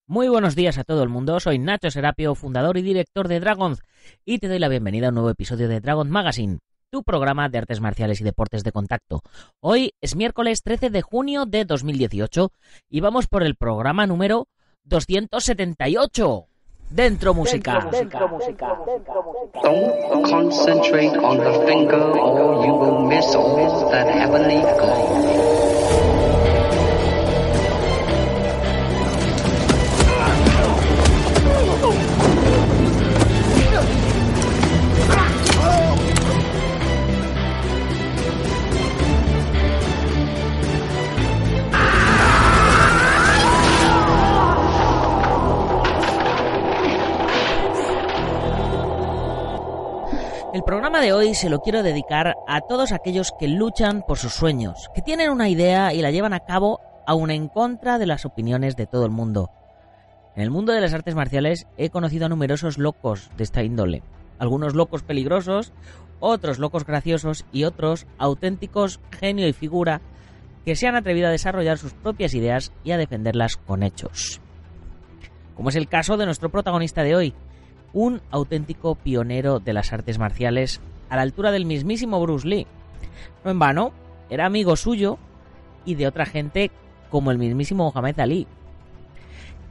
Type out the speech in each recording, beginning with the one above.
Muy buenos días a todo el mundo, soy Nacho Serapio, fundador y director de Dragons, y te doy la bienvenida a un nuevo episodio de Dragon Magazine, tu programa de artes marciales y deportes de contacto. Hoy es miércoles 13 de junio de 2018 y vamos por el programa número 278. Dentro música. Don't concentrate on the finger or you will miss all that heavenly glow. El programa de hoy se lo quiero dedicar a todos aquellos que luchan por sus sueños, que tienen una idea y la llevan a cabo aún en contra de las opiniones de todo el mundo. En el mundo de las artes marciales he conocido a numerosos locos de esta índole. Algunos locos peligrosos, otros locos graciosos y otros auténticos genio y figura que se han atrevido a desarrollar sus propias ideas y a defenderlas con hechos. Como es el caso de nuestro protagonista de hoy, un auténtico pionero de las artes marciales a la altura del mismísimo Bruce Lee. No en vano, era amigo suyo y de otra gente como el mismísimo Muhammad Ali.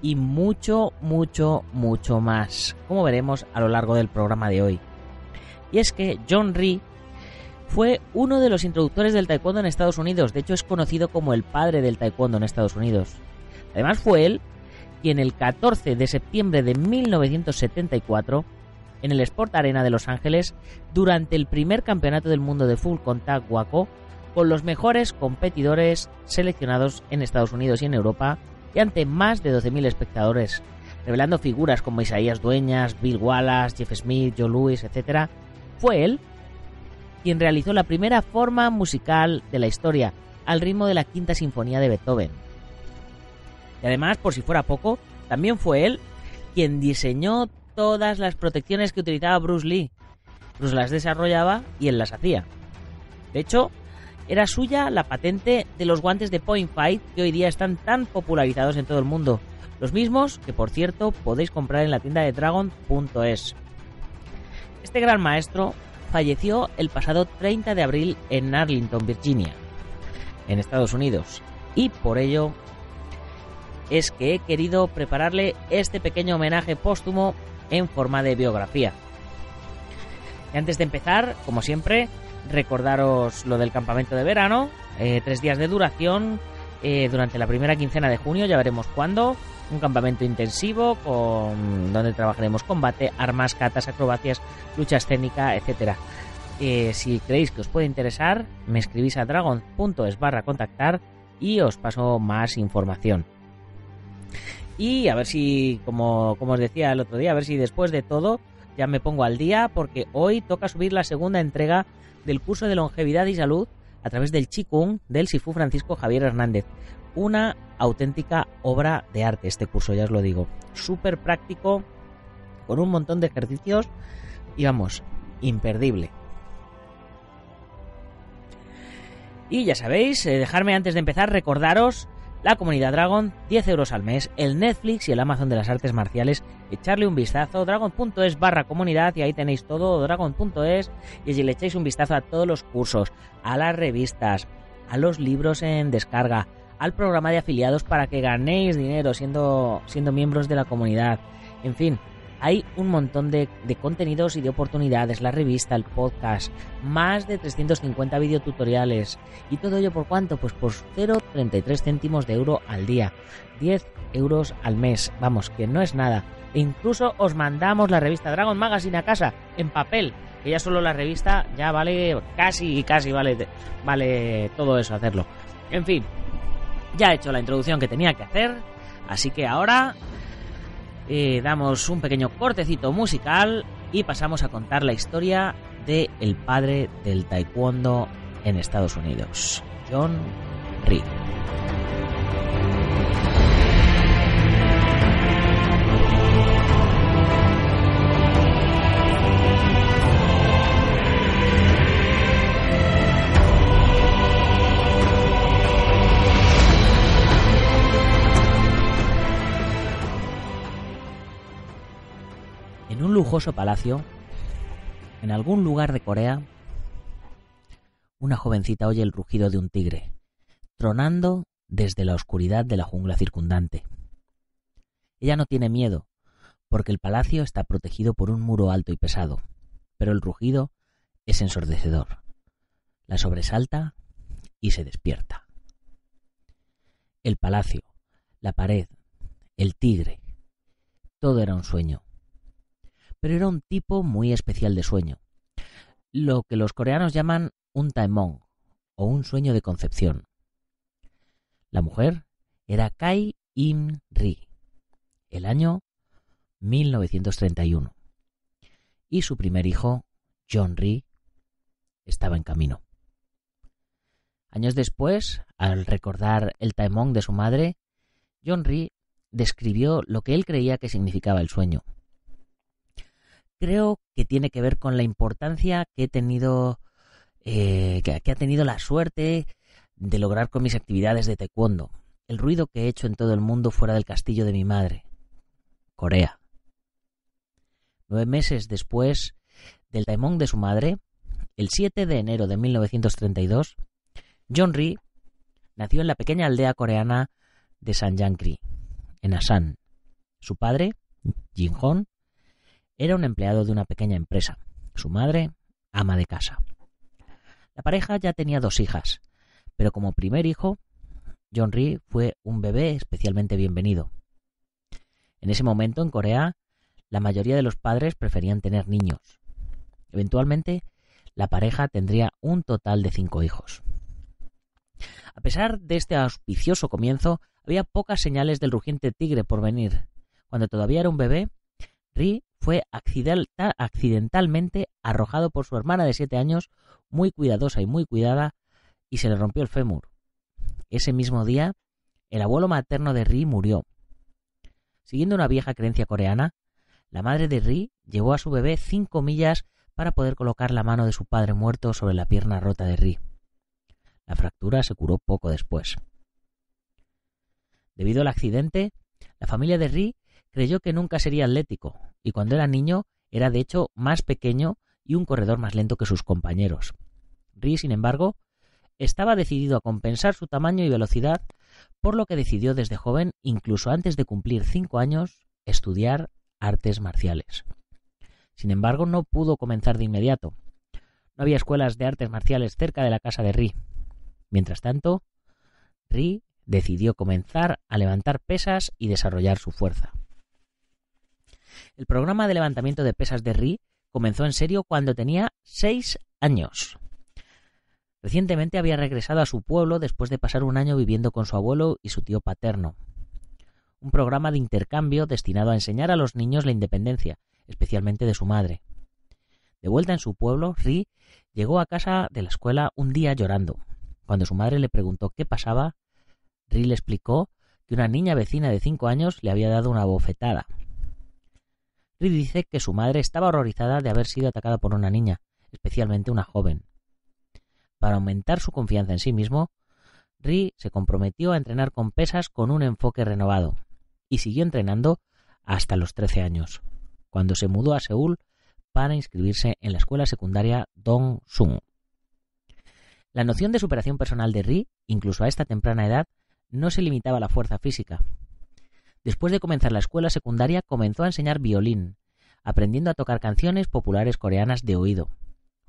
Y mucho más, como veremos a lo largo del programa de hoy. Y es que John Rhee fue uno de los introductores del taekwondo en Estados Unidos. De hecho, es conocido como el padre del taekwondo en Estados Unidos. Además, fue él quien el 14 de septiembre de 1974, en el Sport Arena de Los Ángeles, durante el primer campeonato del mundo de Full Contact WACO, con los mejores competidores seleccionados en Estados Unidos y en Europa, y ante más de 12.000 espectadores, revelando figuras como Isaías Dueñas, Bill Wallace, Jeff Smith, Joe Louis, etc., fue él quien realizó la primera forma musical de la historia, al ritmo de la Quinta Sinfonía de Beethoven. Y además, por si fuera poco, también fue él quien diseñó todas las protecciones que utilizaba Bruce Lee. Bruce las desarrollaba y él las hacía. De hecho, era suya la patente de los guantes de Point Fight que hoy día están tan popularizados en todo el mundo. Los mismos que, por cierto, podéis comprar en la tienda de Dragon.es. Este gran maestro falleció el pasado 30 de abril en Arlington, Virginia, en Estados Unidos. Y por ello es que he querido prepararle este pequeño homenaje póstumo en forma de biografía. Y antes de empezar, como siempre, recordaros lo del campamento de verano, 3 días de duración, durante la primera quincena de junio, ya veremos cuándo, un campamento intensivo donde trabajaremos combate, armas, katas, acrobacias, lucha escénica, etc. Si creéis que os puede interesar, me escribís a dragon.es/contactar y os paso más información. Y a ver si, como os decía el otro día, a ver si después de todo ya me pongo al día, porque hoy toca subir la segunda entrega del curso de longevidad y salud a través del Qigong del Sifu Francisco Javier Hernández. Una auténtica obra de arte este curso, ya os lo digo. Súper práctico, con un montón de ejercicios y vamos, imperdible. Y ya sabéis, dejarme antes de empezar recordaros la comunidad Dragon, 10 euros al mes, el Netflix y el Amazon de las artes marciales. Echarle un vistazo, dragon.es/comunidad, y ahí tenéis todo, dragon.es, y allí le echáis un vistazo a todos los cursos, a las revistas, a los libros en descarga, al programa de afiliados para que ganéis dinero siendo miembros de la comunidad. En fin, hay un montón de contenidos y de oportunidades, la revista, el podcast, más de 350 videotutoriales. ¿Y todo ello por cuánto? Pues por 0,33 céntimos de euro al día, 10 euros al mes, vamos, que no es nada. E incluso os mandamos la revista Dragon Magazine a casa, en papel, que ya solo la revista ya vale casi vale todo eso hacerlo. En fin, ya he hecho la introducción que tenía que hacer, así que ahora damos un pequeño cortecito musical y pasamos a contar la historia de el padre del taekwondo en Estados Unidos, John Rhee. En un lujoso palacio, en algún lugar de Corea, una jovencita oye el rugido de un tigre, tronando desde la oscuridad de la jungla circundante. Ella no tiene miedo, porque el palacio está protegido por un muro alto y pesado, pero el rugido es ensordecedor. La sobresalta y se despierta. El palacio, la pared, el tigre, todo era un sueño. Pero era un tipo muy especial de sueño, lo que los coreanos llaman un taemong, o un sueño de concepción. La mujer era Kay In-ri, el año 1931, y su primer hijo, John-ri, estaba en camino. Años después, al recordar el taemong de su madre, John-ri describió lo que él creía que significaba el sueño. Creo que tiene que ver con la importancia que he tenido, que ha tenido la suerte de lograr con mis actividades de taekwondo, el ruido que he hecho en todo el mundo fuera del castillo de mi madre, Corea. 9 meses después del taemong de su madre, el 7 de enero de 1932, John-ri nació en la pequeña aldea coreana de Sanjang-ri, en Asan. Su padre, Jin-hon, era un empleado de una pequeña empresa. Su madre, ama de casa. La pareja ya tenía 2 hijas, pero como primer hijo, John-ri fue un bebé especialmente bienvenido. En ese momento, en Corea, la mayoría de los padres preferían tener niños. Eventualmente, la pareja tendría un total de 5 hijos. A pesar de este auspicioso comienzo, había pocas señales del rugiente tigre por venir. Cuando todavía era un bebé, Ri fue accidentalmente arrojado por su hermana de 7 años, muy cuidadosa y muy cuidada, y se le rompió el fémur. Ese mismo día, el abuelo materno de Ri murió. Siguiendo una vieja creencia coreana, la madre de Ri llevó a su bebé 5 millas para poder colocar la mano de su padre muerto sobre la pierna rota de Ri. La fractura se curó poco después. Debido al accidente, la familia de Ri creyó que nunca sería atlético, y cuando era niño era de hecho más pequeño y un corredor más lento que sus compañeros. Ri, sin embargo, estaba decidido a compensar su tamaño y velocidad, por lo que decidió desde joven, incluso antes de cumplir 5 años, estudiar artes marciales. Sin embargo, no pudo comenzar de inmediato. No había escuelas de artes marciales cerca de la casa de Ri. Mientras tanto, Ri decidió comenzar a levantar pesas y desarrollar su fuerza. El programa de levantamiento de pesas de Ri comenzó en serio cuando tenía 6 años. Recientemente había regresado a su pueblo después de pasar un año viviendo con su abuelo y su tío paterno. Un programa de intercambio destinado a enseñar a los niños la independencia, especialmente de su madre. De vuelta en su pueblo, Ri llegó a casa de la escuela un día llorando. Cuando su madre le preguntó qué pasaba, Ri le explicó que una niña vecina de 5 años le había dado una bofetada. Ri dice que su madre estaba horrorizada de haber sido atacada por una niña, especialmente una joven. Para aumentar su confianza en sí mismo, Ri se comprometió a entrenar con pesas con un enfoque renovado y siguió entrenando hasta los 13 años, cuando se mudó a Seúl para inscribirse en la escuela secundaria Dong-sung. La noción de superación personal de Ri, incluso a esta temprana edad, no se limitaba a la fuerza física. Después de comenzar la escuela secundaria, comenzó a enseñar violín, aprendiendo a tocar canciones populares coreanas de oído.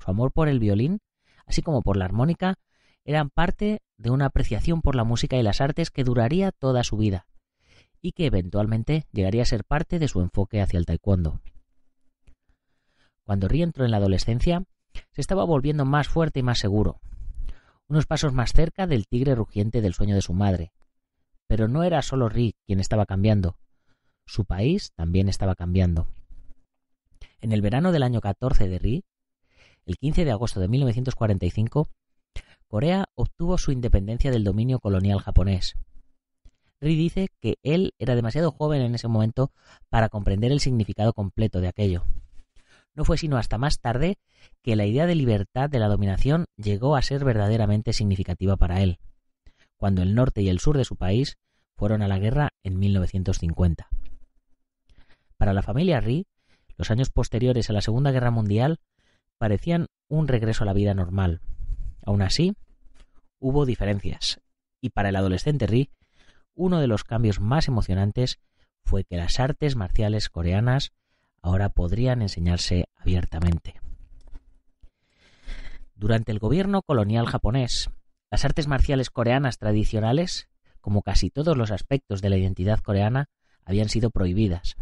Su amor por el violín, así como por la armónica, eran parte de una apreciación por la música y las artes que duraría toda su vida, y que eventualmente llegaría a ser parte de su enfoque hacia el taekwondo. Cuando Ri entró en la adolescencia, se estaba volviendo más fuerte y más seguro, unos pasos más cerca del tigre rugiente del sueño de su madre. Pero no era solo Ri quien estaba cambiando. Su país también estaba cambiando. En el verano del año 14 de Ri, el 15 de agosto de 1945, Corea obtuvo su independencia del dominio colonial japonés. Ri dice que él era demasiado joven en ese momento para comprender el significado completo de aquello. No fue sino hasta más tarde que la idea de libertad de la dominación llegó a ser verdaderamente significativa para él, cuando el norte y el sur de su país fueron a la guerra en 1950. Para la familia Ri, Los años posteriores a la Segunda Guerra Mundial parecían un regreso a la vida normal. Aún así, hubo diferencias, y para el adolescente Ri, uno de los cambios más emocionantes fue que las artes marciales coreanas ahora podrían enseñarse abiertamente. Durante el gobierno colonial japonés, las artes marciales coreanas tradicionales, como casi todos los aspectos de la identidad coreana, habían sido prohibidas.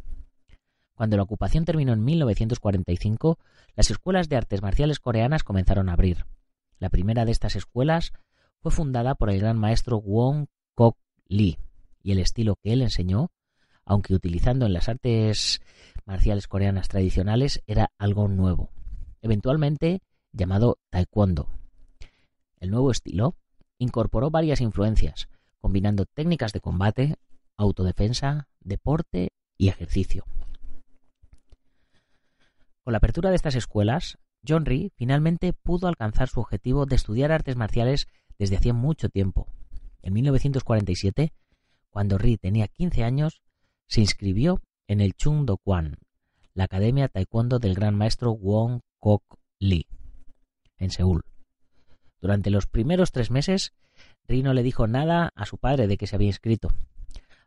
Cuando la ocupación terminó en 1945, las escuelas de artes marciales coreanas comenzaron a abrir. La primera de estas escuelas fue fundada por el gran maestro Won Kok Lee, y el estilo que él enseñó, aunque utilizando en las artes marciales coreanas tradicionales, era algo nuevo, eventualmente llamado taekwondo. El nuevo estilo incorporó varias influencias, combinando técnicas de combate, autodefensa, deporte y ejercicio. Con la apertura de estas escuelas, John Ri finalmente pudo alcanzar su objetivo de estudiar artes marciales desde hacía mucho tiempo. En 1947, cuando Ri tenía 15 años, se inscribió en el Chung Do Kwan, la academia taekwondo del gran maestro Won Kok Lee, en Seúl. Durante los primeros 3 meses, Ri no le dijo nada a su padre de que se había inscrito.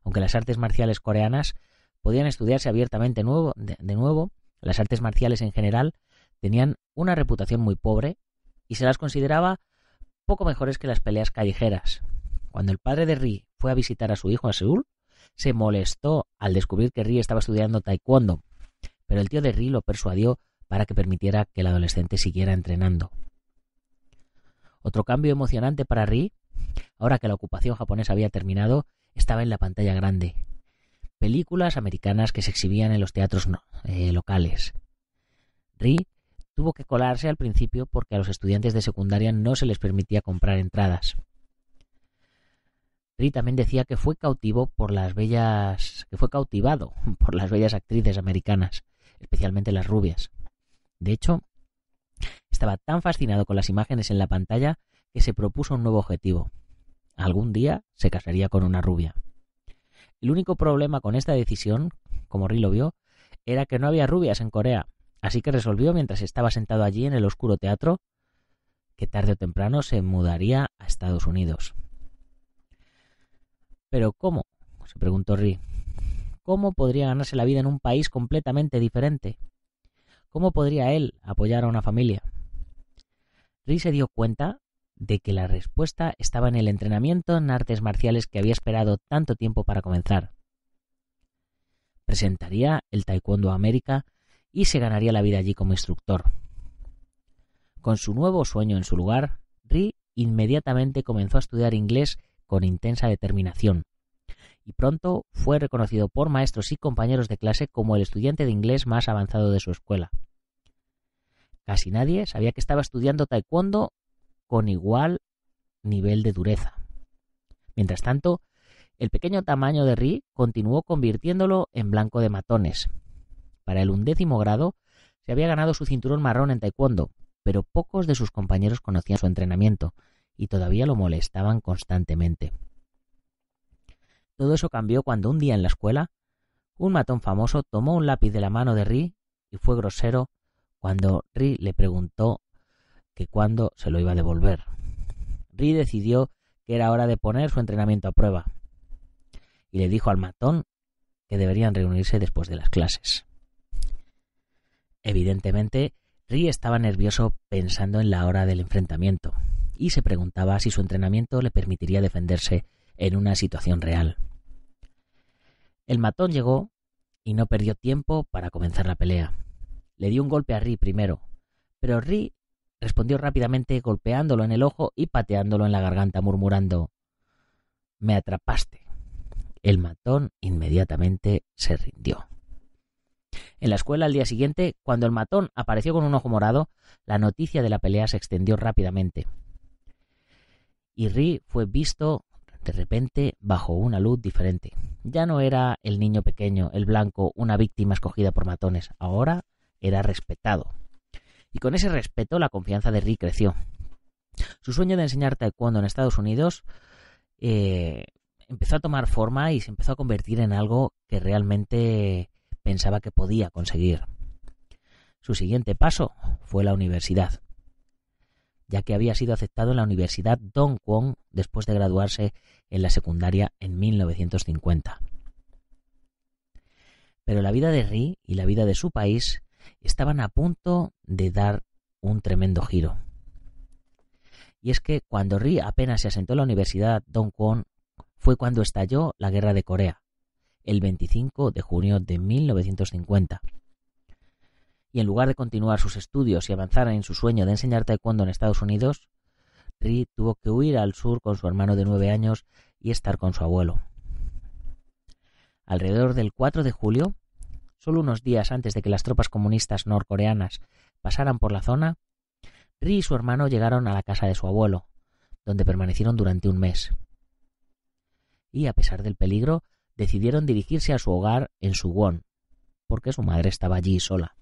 Aunque las artes marciales coreanas podían estudiarse abiertamente de nuevo, las artes marciales en general tenían una reputación muy pobre y se las consideraba poco mejores que las peleas callejeras. Cuando el padre de Ri fue a visitar a su hijo a Seúl, se molestó al descubrir que Ri estaba estudiando taekwondo, pero el tío de Ri lo persuadió para que permitiera que el adolescente siguiera entrenando. Otro cambio emocionante para Ri, ahora que la ocupación japonesa había terminado, estaba en la pantalla grande. Películas americanas que se exhibían en los teatros locales. Ri tuvo que colarse al principio porque a los estudiantes de secundaria no se les permitía comprar entradas. Ri también decía que fue cautivado por las bellas actrices americanas, especialmente las rubias. De hecho, estaba tan fascinado con las imágenes en la pantalla que se propuso un nuevo objetivo. Algún día se casaría con una rubia. El único problema con esta decisión, como Ri lo vio, era que no había rubias en Corea, así que resolvió mientras estaba sentado allí en el oscuro teatro que tarde o temprano se mudaría a Estados Unidos. ¿Pero cómo?, se preguntó Ri. ¿Cómo podría ganarse la vida en un país completamente diferente? ¿Cómo podría él apoyar a una familia? Ri se dio cuenta de que la respuesta estaba en el entrenamiento en artes marciales que había esperado tanto tiempo para comenzar. Presentaría el Taekwondo a América y se ganaría la vida allí como instructor. Con su nuevo sueño en su lugar, Ri inmediatamente comenzó a estudiar inglés con intensa determinación, y pronto fue reconocido por maestros y compañeros de clase como el estudiante de inglés más avanzado de su escuela. Casi nadie sabía que estaba estudiando taekwondo con igual nivel de dureza. Mientras tanto, el pequeño tamaño de Ri continuó convirtiéndolo en blanco de matones. Para el 11º grado se había ganado su cinturón marrón en taekwondo, pero pocos de sus compañeros conocían su entrenamiento y todavía lo molestaban constantemente. Todo eso cambió cuando un día en la escuela, un matón famoso tomó un lápiz de la mano de Ri y fue grosero cuando Ri le preguntó que cuándo se lo iba a devolver. Ri decidió que era hora de poner su entrenamiento a prueba y le dijo al matón que deberían reunirse después de las clases. Evidentemente, Ri estaba nervioso pensando en la hora del enfrentamiento y se preguntaba si su entrenamiento le permitiría defenderse en una situación real. El matón llegó y no perdió tiempo para comenzar la pelea. Le dio un golpe a Ri primero, pero Ri respondió rápidamente golpeándolo en el ojo y pateándolo en la garganta, murmurando: «Me atrapaste». El matón inmediatamente se rindió. En la escuela al día siguiente, cuando el matón apareció con un ojo morado, la noticia de la pelea se extendió rápidamente. Y Ri fue visto de repente bajo una luz diferente. Ya no era el niño pequeño, el blanco, una víctima escogida por matones. Ahora era respetado. Y con ese respeto la confianza de Ri creció. Su sueño de enseñar taekwondo en Estados Unidos empezó a tomar forma y se empezó a convertir en algo que realmente pensaba que podía conseguir. Su siguiente paso fue la universidad, ya que había sido aceptado en la Universidad Don Kwon después de graduarse en la secundaria en 1950. Pero la vida de Ri y la vida de su país estaban a punto de dar un tremendo giro. Y es que cuando Ri apenas se asentó en la Universidad Don Kwon fue cuando estalló la Guerra de Corea, el 25 de junio de 1950. Y en lugar de continuar sus estudios y avanzar en su sueño de enseñar taekwondo en Estados Unidos, Ri tuvo que huir al sur con su hermano de 9 años y estar con su abuelo. Alrededor del 4 de julio, solo unos días antes de que las tropas comunistas norcoreanas pasaran por la zona, Ri y su hermano llegaron a la casa de su abuelo, donde permanecieron durante un mes. Y a pesar del peligro, decidieron dirigirse a su hogar en Suwon, porque su madre estaba allí sola.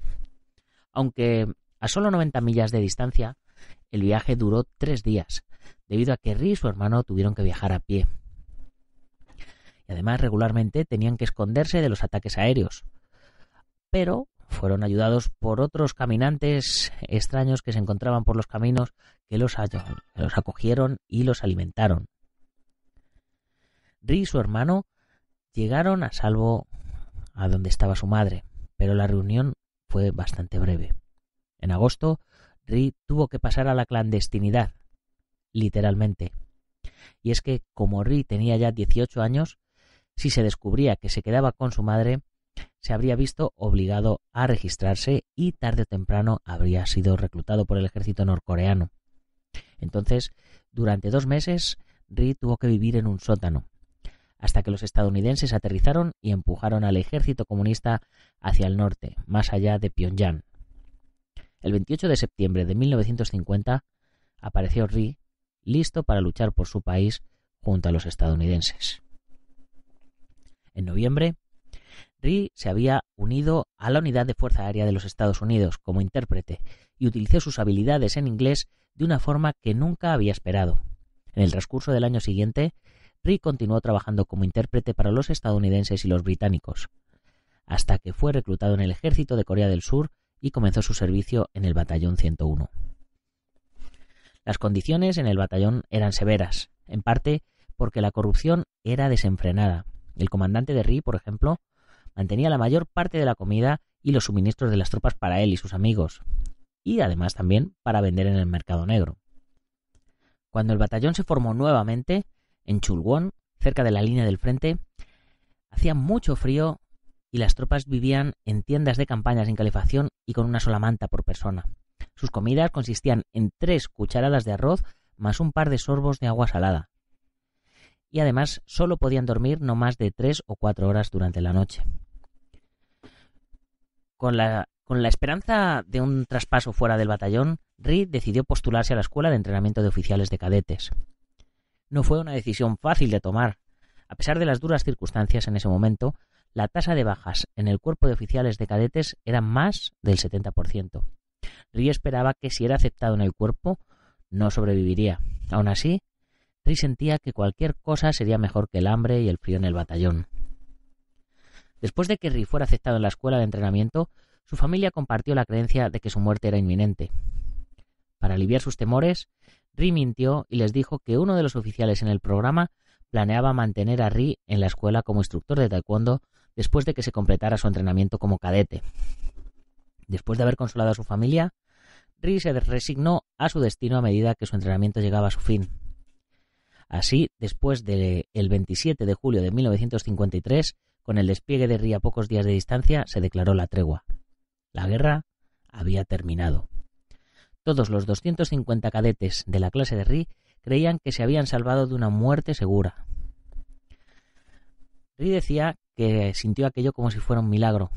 Aunque a solo 90 millas de distancia, el viaje duró 3 días, debido a que Ri y su hermano tuvieron que viajar a pie. Y además regularmente tenían que esconderse de los ataques aéreos, pero fueron ayudados por otros caminantes extraños que se encontraban por los caminos que los acogieron y los alimentaron. Ri y su hermano llegaron a salvo a donde estaba su madre, pero la reunión fue bastante breve. En agosto, Ri tuvo que pasar a la clandestinidad, literalmente. Y es que, como Ri tenía ya 18 años, si se descubría que se quedaba con su madre, se habría visto obligado a registrarse y tarde o temprano habría sido reclutado por el ejército norcoreano. Entonces, durante 2 meses, Ri tuvo que vivir en un sótano, hasta que los estadounidenses aterrizaron y empujaron al ejército comunista hacia el norte, más allá de Pyongyang. El 28 de septiembre de 1950 apareció Ri, listo para luchar por su país junto a los estadounidenses. En noviembre, Ri se había unido a la Unidad de Fuerza Aérea de los Estados Unidos como intérprete y utilizó sus habilidades en inglés de una forma que nunca había esperado. En el transcurso del año siguiente, Ri continuó trabajando como intérprete para los estadounidenses y los británicos, hasta que fue reclutado en el ejército de Corea del Sur y comenzó su servicio en el Batallón 101. Las condiciones en el batallón eran severas, en parte porque la corrupción era desenfrenada. El comandante de Ri, por ejemplo, mantenía la mayor parte de la comida y los suministros de las tropas para él y sus amigos, y además también para vender en el mercado negro. Cuando el batallón se formó nuevamente, en Chulwon, cerca de la línea del frente, hacía mucho frío y las tropas vivían en tiendas de campaña sin calefacción y con una sola manta por persona. Sus comidas consistían en 3 cucharadas de arroz más un par de sorbos de agua salada. Y además solo podían dormir no más de 3 o 4 horas durante la noche. Con la esperanza de un traspaso fuera del batallón, Ri decidió postularse a la Escuela de Entrenamiento de Oficiales de Cadetes. No fue una decisión fácil de tomar. A pesar de las duras circunstancias en ese momento, la tasa de bajas en el cuerpo de oficiales de cadetes era más del 70%. Ri esperaba que si era aceptado en el cuerpo, no sobreviviría. Aún así, Ri sentía que cualquier cosa sería mejor que el hambre y el frío en el batallón. Después de que Ri fuera aceptado en la escuela de entrenamiento, su familia compartió la creencia de que su muerte era inminente. Para aliviar sus temores, Ri mintió y les dijo que uno de los oficiales en el programa planeaba mantener a Ri en la escuela como instructor de taekwondo después de que se completara su entrenamiento como cadete. Después de haber consolado a su familia, Ri se resignó a su destino a medida que su entrenamiento llegaba a su fin. Así, después del 27 de julio de 1953, con el despliegue de Ri a pocos días de distancia, se declaró la tregua. La guerra había terminado. Todos los 250 cadetes de la clase de Ri creían que se habían salvado de una muerte segura. Ri decía que sintió aquello como si fuera un milagro,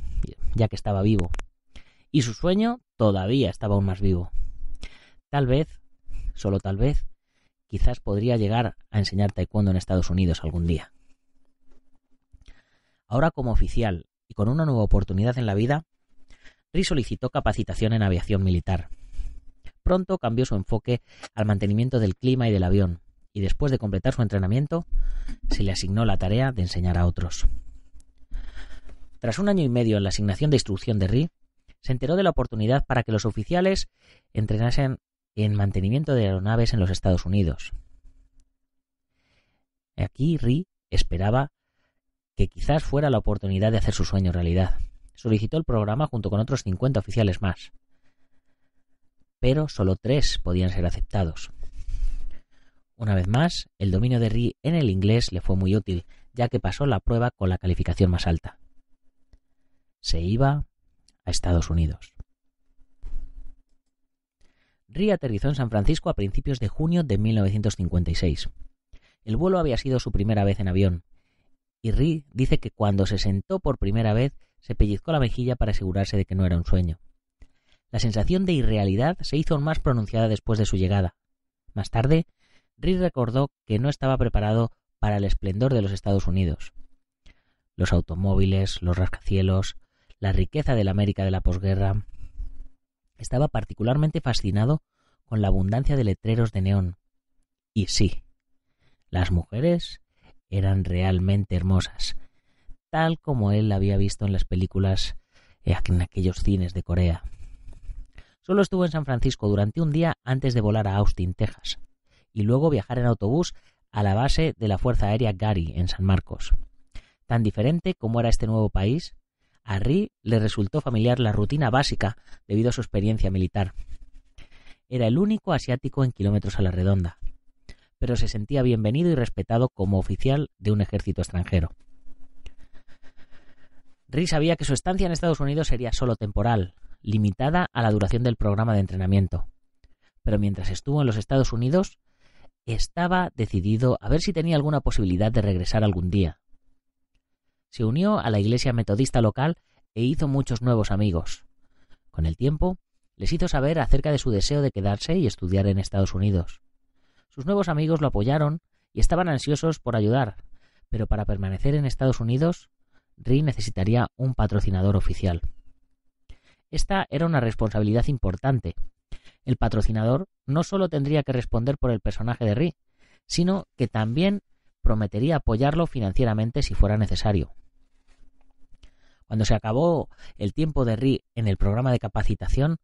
ya que estaba vivo. Y su sueño todavía estaba aún más vivo. Tal vez, solo tal vez, quizás podría llegar a enseñar taekwondo en Estados Unidos algún día. Ahora como oficial y con una nueva oportunidad en la vida, Ri solicitó capacitación en aviación militar. Pronto cambió su enfoque al mantenimiento del clima y del avión, y después de completar su entrenamiento, se le asignó la tarea de enseñar a otros. Tras 1 año y medio en la asignación de instrucción de Ri, se enteró de la oportunidad para que los oficiales entrenasen en mantenimiento de aeronaves en los Estados Unidos. Aquí Rhee esperaba que quizás fuera la oportunidad de hacer su sueño realidad. Solicitó el programa junto con otros 50 oficiales más, pero solo 3 podían ser aceptados. Una vez más, el dominio de Rhee en el inglés le fue muy útil, ya que pasó la prueba con la calificación más alta. Se iba a Estados Unidos. Rhee aterrizó en San Francisco a principios de junio de 1956. El vuelo había sido su primera vez en avión, y Rhee dice que cuando se sentó por primera vez se pellizcó la mejilla para asegurarse de que no era un sueño. La sensación de irrealidad se hizo aún más pronunciada después de su llegada. Más tarde, Rhee recordó que no estaba preparado para el esplendor de los Estados Unidos. Los automóviles, los rascacielos, la riqueza de la América de la posguerra. Estaba particularmente fascinado con la abundancia de letreros de neón. Y sí, las mujeres eran realmente hermosas, tal como él la había visto en las películas en aquellos cines de Corea. Solo estuvo en San Francisco durante un día antes de volar a Austin, Texas, y luego viajar en autobús a la base de la Fuerza Aérea Gary, en San Marcos. Tan diferente como era este nuevo país, a Rhee le resultó familiar la rutina básica debido a su experiencia militar. Era el único asiático en kilómetros a la redonda, pero se sentía bienvenido y respetado como oficial de un ejército extranjero. Rhee sabía que su estancia en Estados Unidos sería solo temporal, limitada a la duración del programa de entrenamiento. Pero mientras estuvo en los Estados Unidos, estaba decidido a ver si tenía alguna posibilidad de regresar algún día. Se unió a la iglesia metodista local e hizo muchos nuevos amigos. Con el tiempo, les hizo saber acerca de su deseo de quedarse y estudiar en Estados Unidos. Sus nuevos amigos lo apoyaron y estaban ansiosos por ayudar, pero para permanecer en Estados Unidos, Rhee necesitaría un patrocinador oficial. Esta era una responsabilidad importante. El patrocinador no solo tendría que responder por el personaje de Rhee, sino que también prometería apoyarlo financieramente si fuera necesario. Cuando se acabó el tiempo de Rhee en el programa de capacitación,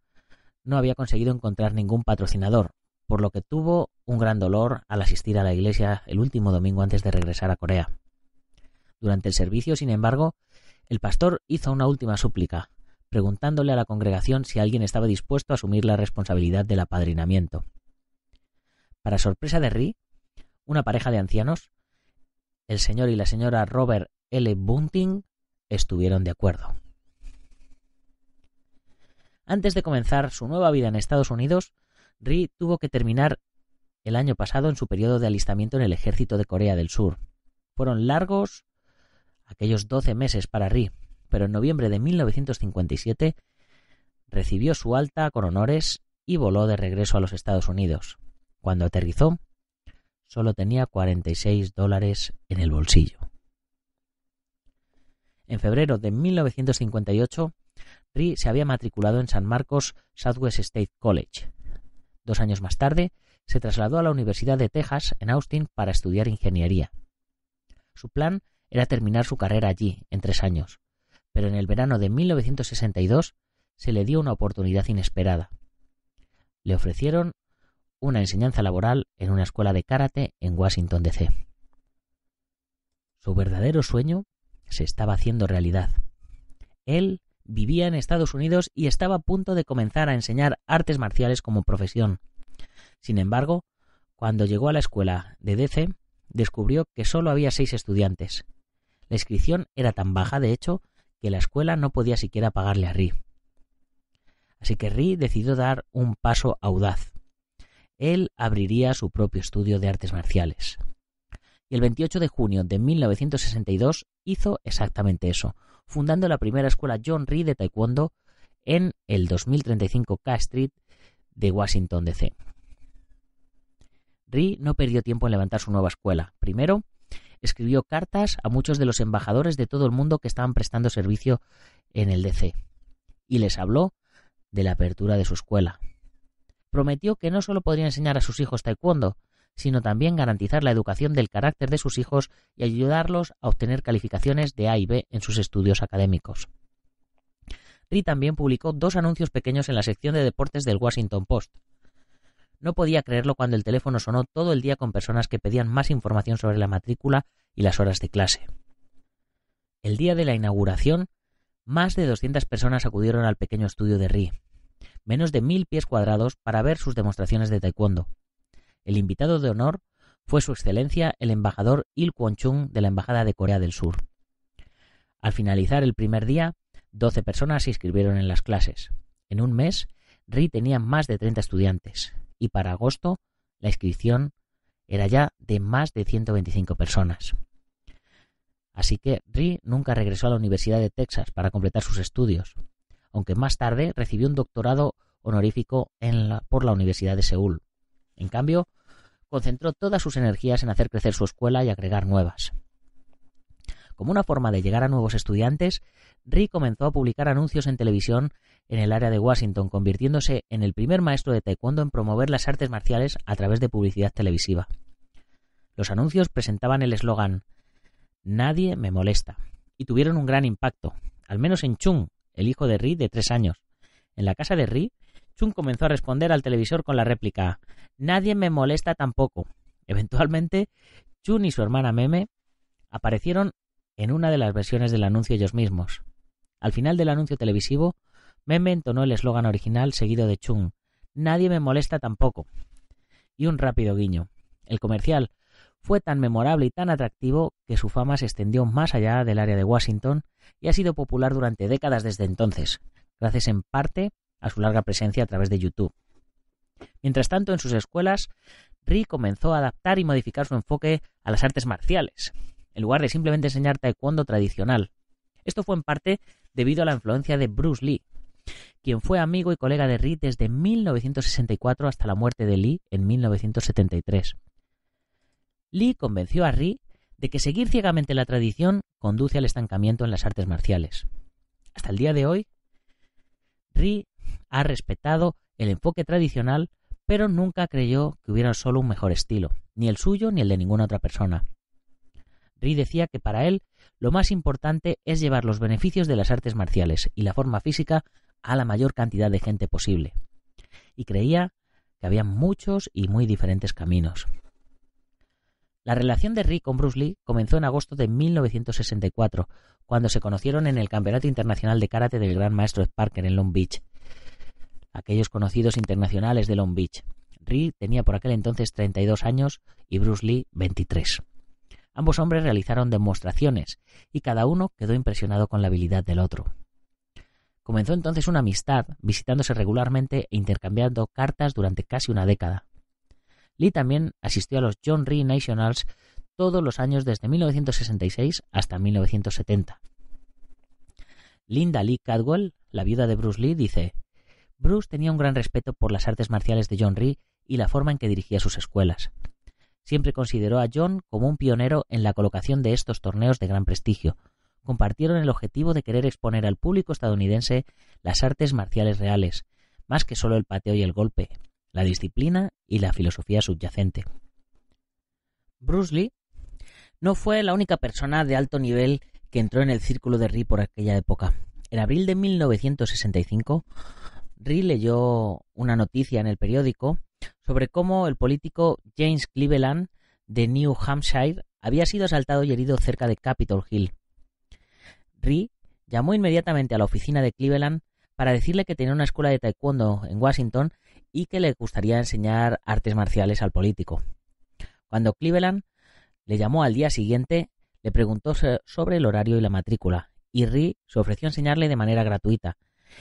no había conseguido encontrar ningún patrocinador, por lo que tuvo un gran dolor al asistir a la iglesia el último domingo antes de regresar a Corea. Durante el servicio, sin embargo, el pastor hizo una última súplica, preguntándole a la congregación si alguien estaba dispuesto a asumir la responsabilidad del apadrinamiento. Para sorpresa de Rhee, una pareja de ancianos, el señor y la señora Robert L. Bunting, estuvieron de acuerdo. Antes de comenzar su nueva vida en Estados Unidos, Rhee tuvo que terminar el año pasado en su periodo de alistamiento en el ejército de Corea del Sur. Fueron largos aquellos 12 meses para Rhee, pero en noviembre de 1957 recibió su alta con honores y voló de regreso a los Estados Unidos. Cuando aterrizó, solo tenía $46 en el bolsillo. En febrero de 1958, Rhee se había matriculado en San Marcos Southwest State College. 2 años más tarde, se trasladó a la Universidad de Texas en Austin para estudiar ingeniería. Su plan era terminar su carrera allí en 3 años, pero en el verano de 1962 se le dio una oportunidad inesperada. Le ofrecieron una enseñanza laboral en una escuela de karate en Washington, D.C. Su verdadero sueño se estaba haciendo realidad. Él vivía en Estados Unidos y estaba a punto de comenzar a enseñar artes marciales como profesión. Sin embargo, cuando llegó a la escuela de D.C., descubrió que solo había 6 estudiantes. La inscripción era tan baja, de hecho, que la escuela no podía siquiera pagarle a Rhee. Así que Rhee decidió dar un paso audaz. Él abriría su propio estudio de artes marciales. Y el 28 de junio de 1962 hizo exactamente eso, fundando la primera escuela John Rhee de Taekwondo en el 2035 K Street de Washington, D.C. Rhee no perdió tiempo en levantar su nueva escuela. Primero, escribió cartas a muchos de los embajadores de todo el mundo que estaban prestando servicio en el D.C. y les habló de la apertura de su escuela. Prometió que no solo podría enseñar a sus hijos taekwondo, sino también garantizar la educación del carácter de sus hijos y ayudarlos a obtener calificaciones de A y B en sus estudios académicos. Ri también publicó 2 anuncios pequeños en la sección de deportes del Washington Post. No podía creerlo cuando el teléfono sonó todo el día con personas que pedían más información sobre la matrícula y las horas de clase. El día de la inauguración, más de 200 personas acudieron al pequeño estudio de Ri, menos de 1000 pies cuadrados, para ver sus demostraciones de taekwondo. El invitado de honor fue Su Excelencia el embajador Il Kwon-chung de la Embajada de Corea del Sur. Al finalizar el primer día, 12 personas se inscribieron en las clases. En un mes, Ri tenía más de 30 estudiantes, y para agosto la inscripción era ya de más de 125 personas. Así que Ri nunca regresó a la Universidad de Texas para completar sus estudios, aunque más tarde recibió un doctorado honorífico por la Universidad de Seúl. En cambio, concentró todas sus energías en hacer crecer su escuela y agregar nuevas. Como una forma de llegar a nuevos estudiantes, Ri comenzó a publicar anuncios en televisión en el área de Washington, convirtiéndose en el primer maestro de taekwondo en promover las artes marciales a través de publicidad televisiva. Los anuncios presentaban el eslogan "Nadie me molesta" y tuvieron un gran impacto, al menos en Chung, el hijo de Ri de 3 años. En la casa de Ri, Chung comenzó a responder al televisor con la réplica "Nadie me molesta tampoco". Eventualmente, Chung y su hermana Meme aparecieron en una de las versiones del anuncio ellos mismos. Al final del anuncio televisivo, Meme entonó el eslogan original seguido de Chung, "Nadie me molesta tampoco", y un rápido guiño. El comercial fue tan memorable y tan atractivo que su fama se extendió más allá del área de Washington y ha sido popular durante décadas desde entonces, gracias en parte a su larga presencia a través de YouTube. Mientras tanto, en sus escuelas, Ri comenzó a adaptar y modificar su enfoque a las artes marciales, en lugar de simplemente enseñar taekwondo tradicional. Esto fue en parte debido a la influencia de Bruce Lee, quien fue amigo y colega de Ri desde 1964 hasta la muerte de Lee en 1973. Lee convenció a Ri de que seguir ciegamente la tradición conduce al estancamiento en las artes marciales. Hasta el día de hoy, Ri ha respetado el enfoque tradicional, pero nunca creyó que hubiera solo un mejor estilo, ni el suyo ni el de ninguna otra persona. Ri decía que para él lo más importante es llevar los beneficios de las artes marciales y la forma física a la mayor cantidad de gente posible, y creía que había muchos y muy diferentes caminos. La relación de Ri con Bruce Lee comenzó en agosto de 1964, cuando se conocieron en el Campeonato Internacional de Karate del Gran Maestro Ed Parker en Long Beach, aquellos conocidos internacionales de Long Beach. Ri tenía por aquel entonces 32 años y Bruce Lee 23. Ambos hombres realizaron demostraciones y cada uno quedó impresionado con la habilidad del otro. Comenzó entonces una amistad, visitándose regularmente e intercambiando cartas durante casi una década. Lee también asistió a los John Ri Nationals todos los años desde 1966 hasta 1970. Linda Lee Cadwell, la viuda de Bruce Lee, dice: Bruce tenía un gran respeto por las artes marciales de John Ri y la forma en que dirigía sus escuelas. Siempre consideró a John como un pionero en la colocación de estos torneos de gran prestigio. Compartieron el objetivo de querer exponer al público estadounidense las artes marciales reales, más que solo el pateo y el golpe, la disciplina y la filosofía subyacente. Bruce Lee no fue la única persona de alto nivel que entró en el círculo de Ri por aquella época. En abril de 1965, Ri leyó una noticia en el periódico sobre cómo el político James Cleveland de New Hampshire había sido asaltado y herido cerca de Capitol Hill. Ri llamó inmediatamente a la oficina de Cleveland para decirle que tenía una escuela de taekwondo en Washington y que le gustaría enseñar artes marciales al político. Cuando Cleveland le llamó al día siguiente, le preguntó sobre el horario y la matrícula, y Ri se ofreció a enseñarle de manera gratuita,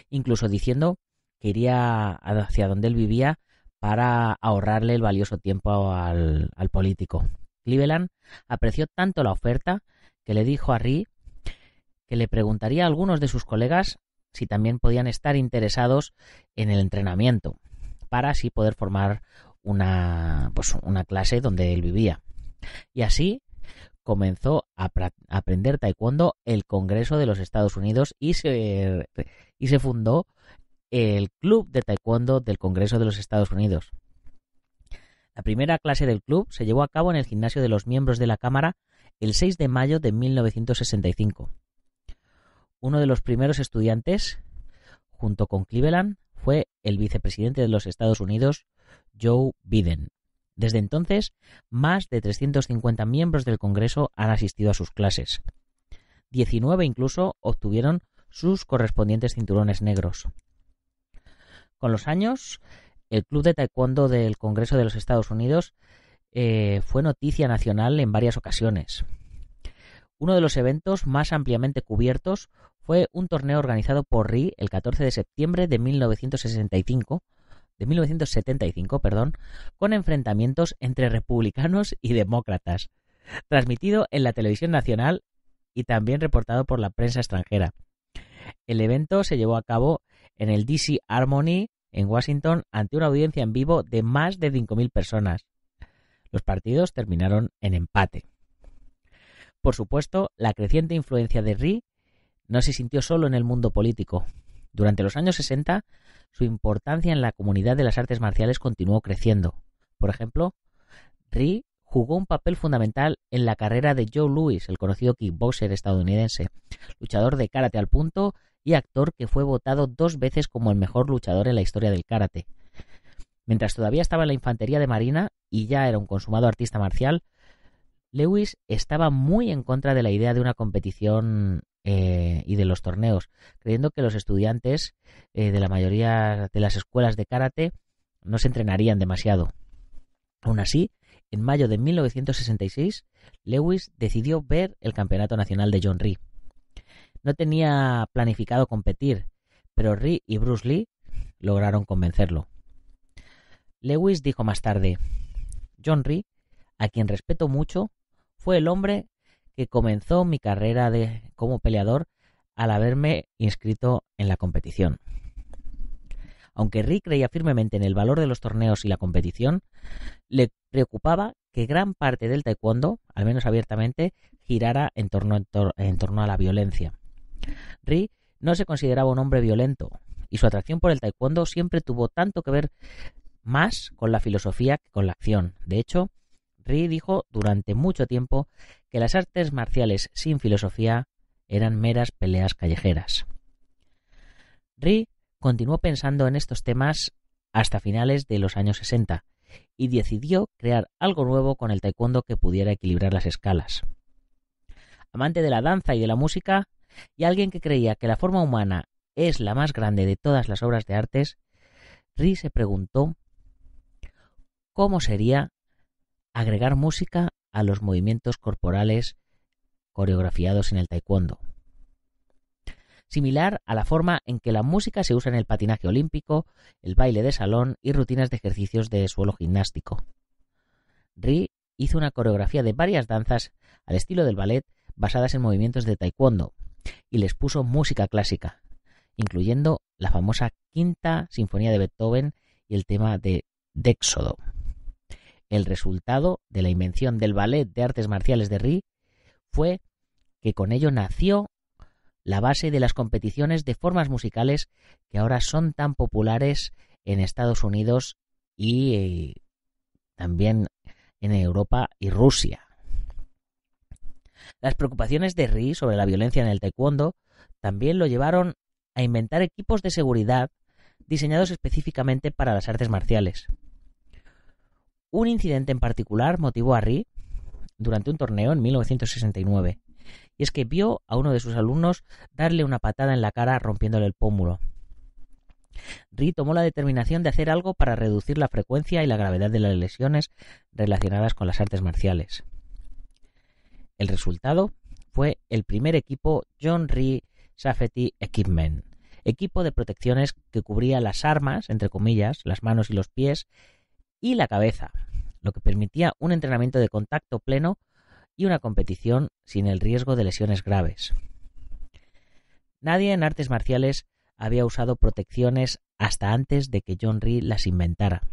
incluso diciendo que iría hacia donde él vivía para ahorrarle el valioso tiempo al político. Cleveland apreció tanto la oferta que le dijo a Ri que le preguntaría a algunos de sus colegas si también podían estar interesados en el entrenamiento, para así poder formar una clase donde él vivía. Y así comenzó a aprender taekwondo el Congreso de los Estados Unidos y se fundó el Club de Taekwondo del Congreso de los Estados Unidos. La primera clase del club se llevó a cabo en el gimnasio de los miembros de la Cámara el 6 de mayo de 1965. Uno de los primeros estudiantes junto con Cleveland, fue el vicepresidente de los Estados Unidos, Joe Biden. Desde entonces, más de 350 miembros del Congreso han asistido a sus clases. 19 incluso obtuvieron sus correspondientes cinturones negros. Con los años, el Club de Taekwondo del Congreso de los Estados Unidos fue noticia nacional en varias ocasiones. Uno de los eventos más ampliamente cubiertos fue un torneo organizado por Ri el 14 de septiembre de 1975, con enfrentamientos entre republicanos y demócratas, transmitido en la televisión nacional y también reportado por la prensa extranjera. El evento se llevó a cabo en el DC Harmony en Washington ante una audiencia en vivo de más de 5.000 personas. Los partidos terminaron en empate. Por supuesto, la creciente influencia de Ri no se sintió solo en el mundo político. Durante los años 60, su importancia en la comunidad de las artes marciales continuó creciendo. Por ejemplo, Ri jugó un papel fundamental en la carrera de Joe Louis, el conocido kickboxer estadounidense, luchador de karate al punto y actor que fue votado 2 veces como el mejor luchador en la historia del karate. Mientras todavía estaba en la infantería de marina y ya era un consumado artista marcial, Lewis estaba muy en contra de la idea de una competición y de los torneos, creyendo que los estudiantes de la mayoría de las escuelas de karate no se entrenarían demasiado. Aún así, en mayo de 1966, Lewis decidió ver el Campeonato Nacional de John Ri. No tenía planificado competir, pero Ri y Bruce Lee lograron convencerlo. Lewis dijo más tarde: John Ri, a quien respeto mucho, fue el hombre que comenzó mi carrera como peleador al haberme inscrito en la competición. Aunque Ri creía firmemente en el valor de los torneos y la competición, le preocupaba que gran parte del taekwondo, al menos abiertamente, girara en torno a la violencia. Ri no se consideraba un hombre violento y su atracción por el taekwondo siempre tuvo tanto que ver más con la filosofía que con la acción. De hecho, Ri dijo durante mucho tiempo que las artes marciales sin filosofía eran meras peleas callejeras. Ri continuó pensando en estos temas hasta finales de los años 60 y decidió crear algo nuevo con el taekwondo que pudiera equilibrar las escalas. Amante de la danza y de la música, y alguien que creía que la forma humana es la más grande de todas las obras de artes, Ri se preguntó cómo sería agregar música a los movimientos corporales coreografiados en el taekwondo. Similar a la forma en que la música se usa en el patinaje olímpico, el baile de salón y rutinas de ejercicios de suelo gimnástico. Ri hizo una coreografía de varias danzas al estilo del ballet basadas en movimientos de taekwondo y les puso música clásica, incluyendo la famosa Quinta Sinfonía de Beethoven y el tema de Éxodo. El resultado de la invención del ballet de artes marciales de Ri fue que con ello nació la base de las competiciones de formas musicales que ahora son tan populares en Estados Unidos y también en Europa y Rusia. Las preocupaciones de Ri sobre la violencia en el taekwondo también lo llevaron a inventar equipos de seguridad diseñados específicamente para las artes marciales. Un incidente en particular motivó a Ri durante un torneo en 1969, y es que vio a uno de sus alumnos darle una patada en la cara rompiéndole el pómulo. Ri tomó la determinación de hacer algo para reducir la frecuencia y la gravedad de las lesiones relacionadas con las artes marciales. El resultado fue el primer equipo John Ri Safety Equipment, equipo de protecciones que cubría las armas, entre comillas, las manos y los pies, y la cabeza, lo que permitía un entrenamiento de contacto pleno y una competición sin el riesgo de lesiones graves. Nadie en artes marciales había usado protecciones hasta antes de que John Ri las inventara.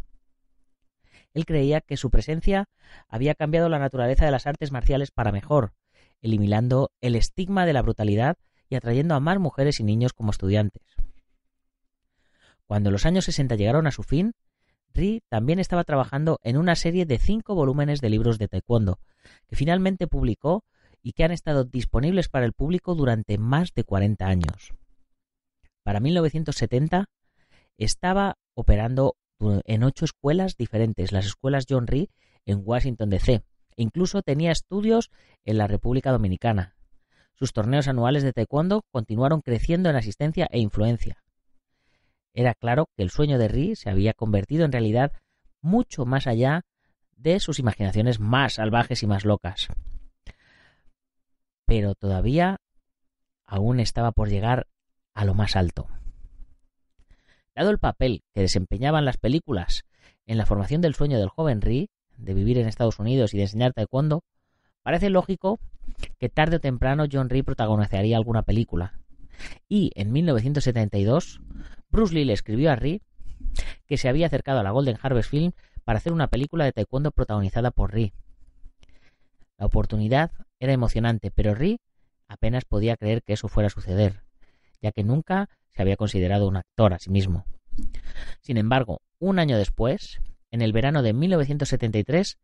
Él creía que su presencia había cambiado la naturaleza de las artes marciales para mejor, eliminando el estigma de la brutalidad y atrayendo a más mujeres y niños como estudiantes. Cuando los años 60 llegaron a su fin, Ri también estaba trabajando en una serie de 5 volúmenes de libros de taekwondo, que finalmente publicó y que han estado disponibles para el público durante más de 40 años. Para 1970 estaba operando en 8 escuelas diferentes, las escuelas John Rhee en Washington D.C. Incluso tenía estudios en la República Dominicana. Sus torneos anuales de taekwondo continuaron creciendo en asistencia e influencia. Era claro que el sueño de Rhee se había convertido en realidad mucho más allá de sus imaginaciones más salvajes y más locas. Pero todavía aún estaba por llegar a lo más alto. Dado el papel que desempeñaban las películas en la formación del sueño del joven Rhee, de vivir en Estados Unidos y de enseñar taekwondo, parece lógico que tarde o temprano John Rhee protagonizaría alguna película. Y en 1972, Bruce Lee le escribió a Rhee que se había acercado a la Golden Harvest Film para hacer una película de taekwondo protagonizada por Rhee. La oportunidad era emocionante, pero Rhee apenas podía creer que eso fuera a suceder, ya que nunca se había considerado un actor a sí mismo. Sin embargo, un año después, en el verano de 1973,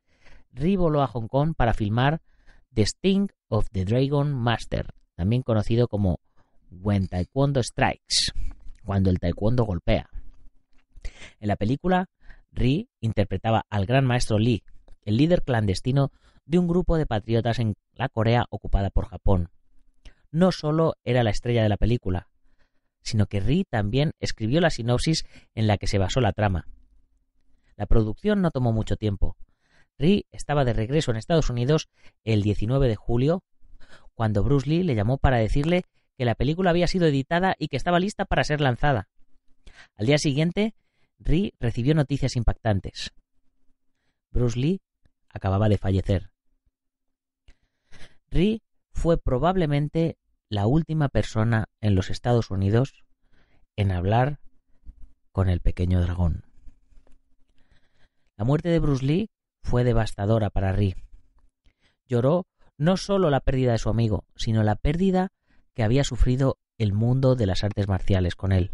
Rhee voló a Hong Kong para filmar The Sting of the Dragon Master, también conocido como When Taekwondo Strikes, cuando el taekwondo golpea. En la película, Rhee interpretaba al gran maestro Lee, el líder clandestino de un grupo de patriotas en la Corea ocupada por Japón. No solo era la estrella de la película, sino que Rhee también escribió la sinopsis en la que se basó la trama. La producción no tomó mucho tiempo. Rhee estaba de regreso en Estados Unidos el 19 de julio, cuando Bruce Lee le llamó para decirle que la película había sido editada y que estaba lista para ser lanzada. Al día siguiente, Rhee recibió noticias impactantes. Bruce Lee acababa de fallecer. Rhee fue probablemente la última persona en los Estados Unidos en hablar con el pequeño dragón. La muerte de Bruce Lee fue devastadora para Rhee. Lloró no solo la pérdida de su amigo, sino la pérdida que había sufrido el mundo de las artes marciales con él.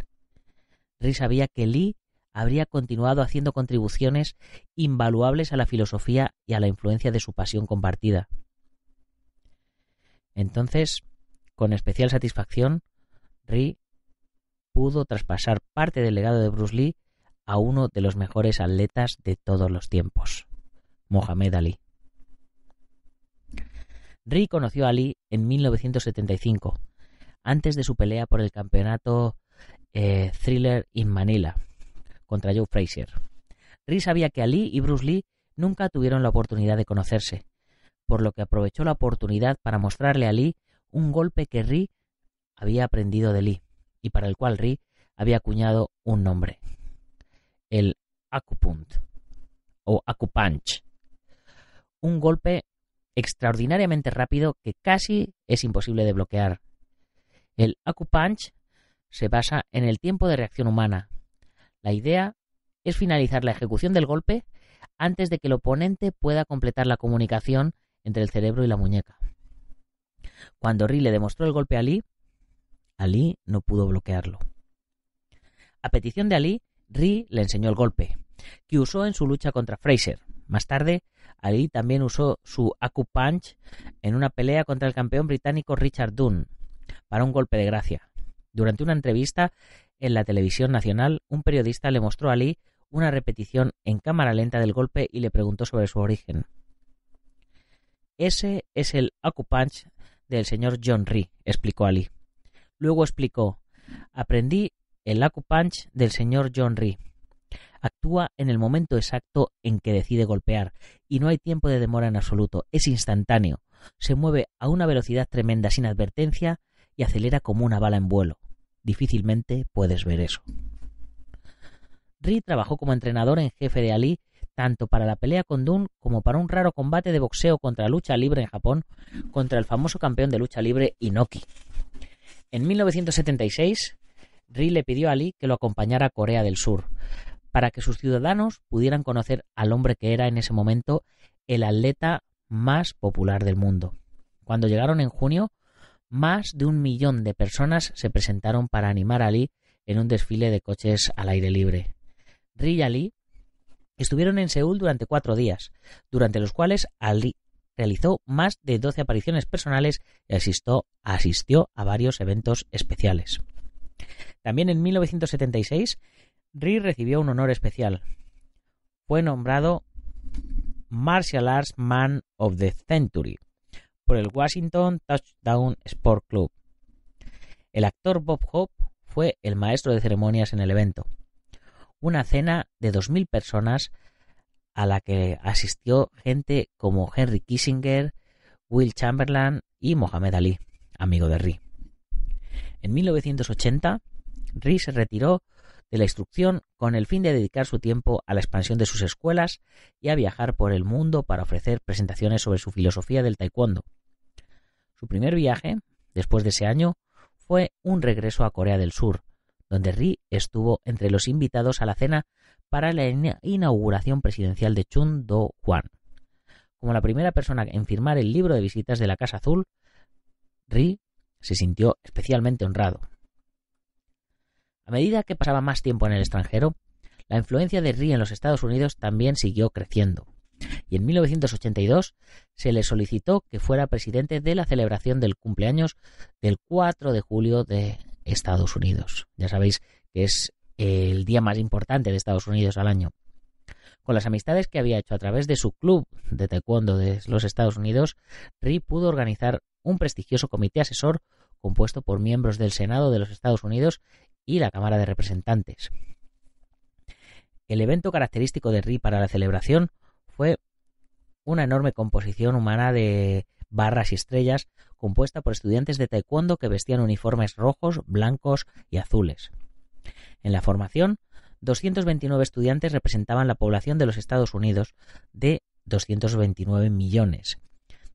Rhee sabía que Lee habría continuado haciendo contribuciones invaluables a la filosofía y a la influencia de su pasión compartida. Entonces, con especial satisfacción, Rhee pudo traspasar parte del legado de Bruce Lee a uno de los mejores atletas de todos los tiempos, Mohamed Ali. Rhee conoció a Ali en 1975, antes de su pelea por el campeonato Thriller in Manila contra Joe Frazier. Rhee sabía que Ali y Bruce Lee nunca tuvieron la oportunidad de conocerse, por lo que aprovechó la oportunidad para mostrarle a Lee un golpe que Rhee había aprendido de Lee y para el cual Rhee había acuñado un nombre: el Akupunt o Akupunch, un golpe extraordinariamente rápido que casi es imposible de bloquear. El Akupunch se basa en el tiempo de reacción humana. La idea es finalizar la ejecución del golpe antes de que el oponente pueda completar la comunicación entre el cerebro y la muñeca. Cuando Rhee le demostró el golpe a Lee, Ali no pudo bloquearlo. A petición de Ali, Rhee le enseñó el golpe, que usó en su lucha contra Frazier. Más tarde, Ali también usó su Akupunch en una pelea contra el campeón británico Richard Dunne, para un golpe de gracia. Durante una entrevista en la televisión nacional, un periodista le mostró a Ali una repetición en cámara lenta del golpe y le preguntó sobre su origen. Ese es el Akupunch del señor John Rhee, explicó Ali. Luego explicó: aprendí el Akupunch del señor John Rhee. Actúa en el momento exacto en que decide golpear y no hay tiempo de demora en absoluto, es instantáneo. Se mueve a una velocidad tremenda sin advertencia y acelera como una bala en vuelo. Difícilmente puedes ver eso. Rhee trabajó como entrenador en jefe de Ali tanto para la pelea con Dunne como para un raro combate de boxeo contra lucha libre en Japón contra el famoso campeón de lucha libre Inoki. En 1976, Rhee le pidió a Ali que lo acompañara a Corea del Sur para que sus ciudadanos pudieran conocer al hombre que era en ese momento el atleta más popular del mundo. Cuando llegaron en junio, más de 1 millón de personas se presentaron para animar a Ali en un desfile de coches al aire libre. Rhee y Ali estuvieron en Seúl durante 4 días, durante los cuales Ali realizó más de 12 apariciones personales y asistió a varios eventos especiales. También en 1976, Ri recibió un honor especial. Fue nombrado Martial Arts Man of the Century por el Washington Touchdown Sport Club. El actor Bob Hope fue el maestro de ceremonias en el evento. Una cena de 2.000 personas a la que asistió gente como Henry Kissinger, Will Chamberlain y Mohamed Ali, amigo de Ri. En 1980, Ri se retiró de la instrucción con el fin de dedicar su tiempo a la expansión de sus escuelas y a viajar por el mundo para ofrecer presentaciones sobre su filosofía del taekwondo. Su primer viaje, después de ese año, fue un regreso a Corea del Sur, donde Ri estuvo entre los invitados a la cena para la inauguración presidencial de Chun Do-hwan. Como la primera persona en firmar el libro de visitas de la Casa Azul, Ri se sintió especialmente honrado. A medida que pasaba más tiempo en el extranjero, la influencia de Ri en los Estados Unidos también siguió creciendo, y en 1982 se le solicitó que fuera presidente de la celebración del cumpleaños del 4 de julio de Estados Unidos. Ya sabéis que es el día más importante de Estados Unidos al año. Con las amistades que había hecho a través de su club de taekwondo de los Estados Unidos, Ri pudo organizar un prestigioso comité asesor compuesto por miembros del Senado de los Estados Unidos y la Cámara de Representantes. El evento característico de Ri para la celebración fue una enorme composición humana de barras y estrellas compuesta por estudiantes de taekwondo que vestían uniformes rojos, blancos y azules. En la formación, 229 estudiantes representaban la población de los Estados Unidos de 229 millones.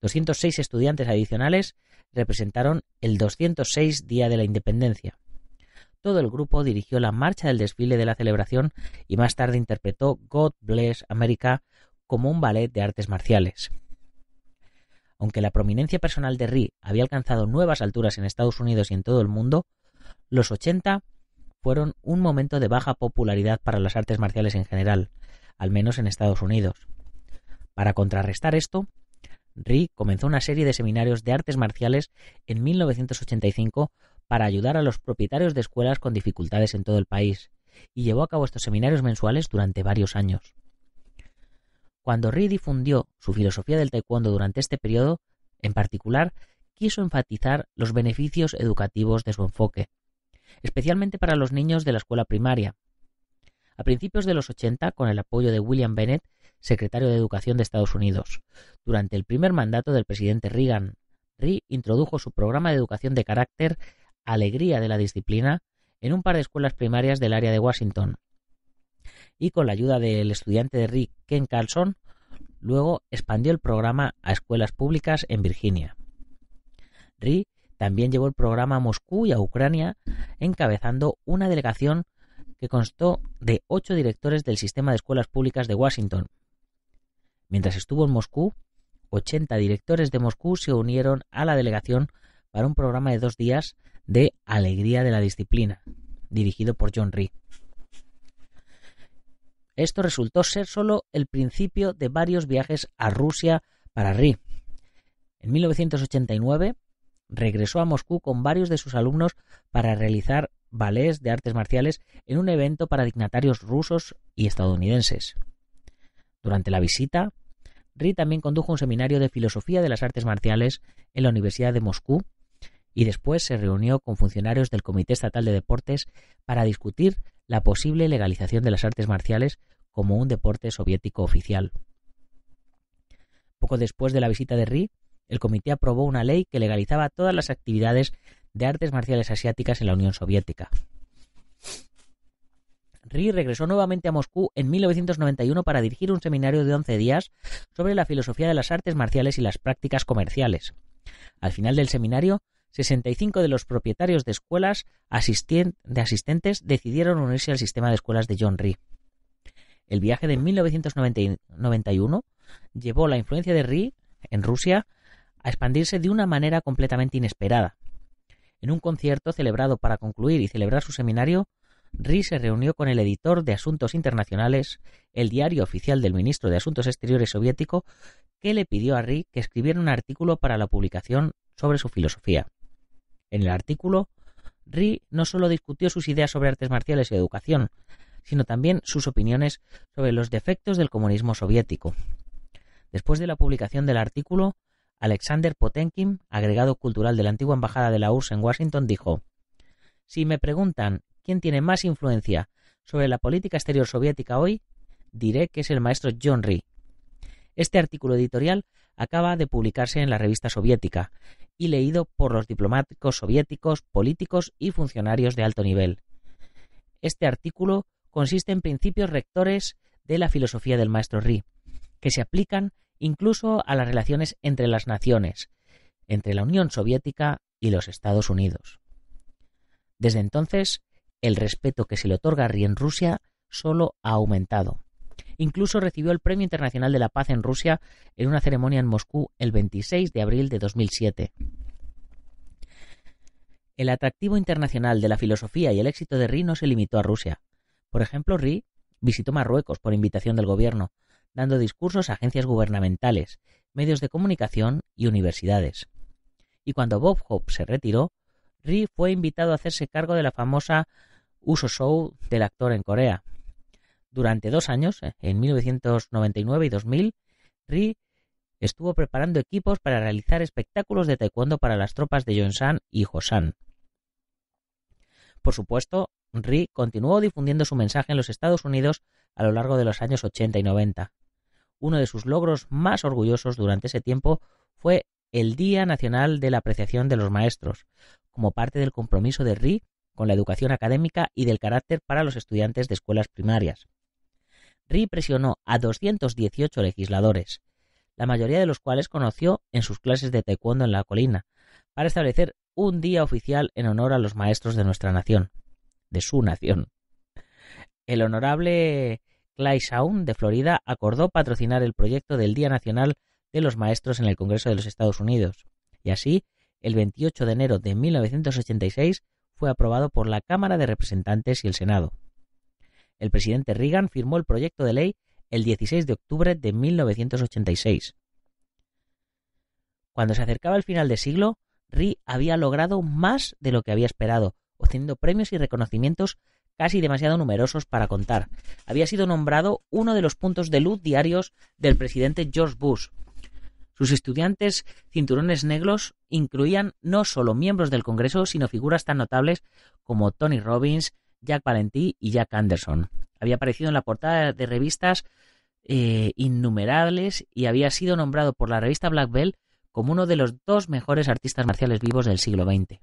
206 estudiantes adicionales representaron el 206 Día de la Independencia. Todo el grupo dirigió la marcha del desfile de la celebración y más tarde interpretó God Bless America como un ballet de artes marciales. Aunque la prominencia personal de Ri había alcanzado nuevas alturas en Estados Unidos y en todo el mundo, los 80 fueron un momento de baja popularidad para las artes marciales en general, al menos en Estados Unidos. Para contrarrestar esto, Ri comenzó una serie de seminarios de artes marciales en 1985 para ayudar a los propietarios de escuelas con dificultades en todo el país, y llevó a cabo estos seminarios mensuales durante varios años. Cuando Ri difundió su filosofía del taekwondo durante este periodo, en particular, quiso enfatizar los beneficios educativos de su enfoque, especialmente para los niños de la escuela primaria. A principios de los 80, con el apoyo de William Bennett, secretario de Educación de Estados Unidos, durante el primer mandato del presidente Reagan, Ri introdujo su programa de educación de carácter Alegría de la Disciplina en un par de escuelas primarias del área de Washington, y con la ayuda del estudiante de Ri, Ken Carlson, luego expandió el programa a escuelas públicas en Virginia. Ri también llevó el programa a Moscú y a Ucrania, encabezando una delegación que constó de 8 directores del sistema de escuelas públicas de Washington. Mientras estuvo en Moscú, 80 directores de Moscú se unieron a la delegación para un programa de 2 días de Alegría de la Disciplina, dirigido por John Ri. Esto resultó ser solo el principio de varios viajes a Rusia para Ri. En 1989 regresó a Moscú con varios de sus alumnos para realizar ballets de artes marciales en un evento para dignatarios rusos y estadounidenses. Durante la visita, Ri también condujo un seminario de filosofía de las artes marciales en la Universidad de Moscú y después se reunió con funcionarios del Comité Estatal de Deportes para discutir la posible legalización de las artes marciales como un deporte soviético oficial. Poco después de la visita de Ri, el comité aprobó una ley que legalizaba todas las actividades de artes marciales asiáticas en la Unión Soviética. Ri regresó nuevamente a Moscú en 1991 para dirigir un seminario de 11 días sobre la filosofía de las artes marciales y las prácticas comerciales. Al final del seminario, 65 de los propietarios de escuelas asistentes decidieron unirse al sistema de escuelas de John Ri. El viaje de 1991 llevó la influencia de Ri en Rusia a expandirse de una manera completamente inesperada. En un concierto celebrado para concluir y celebrar su seminario, Ri se reunió con el editor de Asuntos Internacionales, el diario oficial del ministro de Asuntos Exteriores soviético, que le pidió a Ri que escribiera un artículo para la publicación sobre su filosofía. En el artículo, Ri no solo discutió sus ideas sobre artes marciales y educación, sino también sus opiniones sobre los defectos del comunismo soviético. Después de la publicación del artículo, Alexander Potenkin, agregado cultural de la antigua embajada de la URSS en Washington, dijo: «Si me preguntan quién tiene más influencia sobre la política exterior soviética hoy, diré que es el maestro John Ri». Este artículo editorial acaba de publicarse en la revista soviética y leído por los diplomáticos soviéticos, políticos y funcionarios de alto nivel. Este artículo consiste en principios rectores de la filosofía del maestro Ri, que se aplican incluso a las relaciones entre las naciones, entre la Unión Soviética y los Estados Unidos. Desde entonces, el respeto que se le otorga a Ri en Rusia solo ha aumentado. Incluso recibió el Premio Internacional de la Paz en Rusia en una ceremonia en Moscú el 26 de abril de 2007. El atractivo internacional de la filosofía y el éxito de Ri no se limitó a Rusia. Por ejemplo, Ri visitó Marruecos por invitación del gobierno, dando discursos a agencias gubernamentales, medios de comunicación y universidades. Y cuando Bob Hope se retiró, Ri fue invitado a hacerse cargo de la famosa Uso Show del actor en Corea. Durante 2 años, en 1999 y 2000, Ri estuvo preparando equipos para realizar espectáculos de taekwondo para las tropas de Yonsan y Josan. Por supuesto, Ri continuó difundiendo su mensaje en los Estados Unidos a lo largo de los años 80 y 90. Uno de sus logros más orgullosos durante ese tiempo fue el Día Nacional de la Apreciación de los Maestros, como parte del compromiso de Ri con la educación académica y del carácter para los estudiantes de escuelas primarias. Ri presionó a 218 legisladores, la mayoría de los cuales conoció en sus clases de taekwondo en la colina, para establecer un día oficial en honor a los maestros de nuestra nación, de su nación. El honorable Clay Shawn de Florida acordó patrocinar el proyecto del Día Nacional de los Maestros en el Congreso de los Estados Unidos, y así, el 28 de enero de 1986 fue aprobado por la Cámara de Representantes y el Senado. El presidente Reagan firmó el proyecto de ley el 16 de octubre de 1986. Cuando se acercaba el final de siglo, Ri había logrado más de lo que había esperado, obteniendo premios y reconocimientos casi demasiado numerosos para contar. Había sido nombrado uno de los puntos de luz diarios del presidente George Bush. Sus estudiantes cinturones negros incluían no solo miembros del Congreso, sino figuras tan notables como Tony Robbins, Jack Valenti y Jack Anderson. Había aparecido en la portada de revistas innumerables y había sido nombrado por la revista Black Belt como uno de los 2 mejores artistas marciales vivos del siglo XX.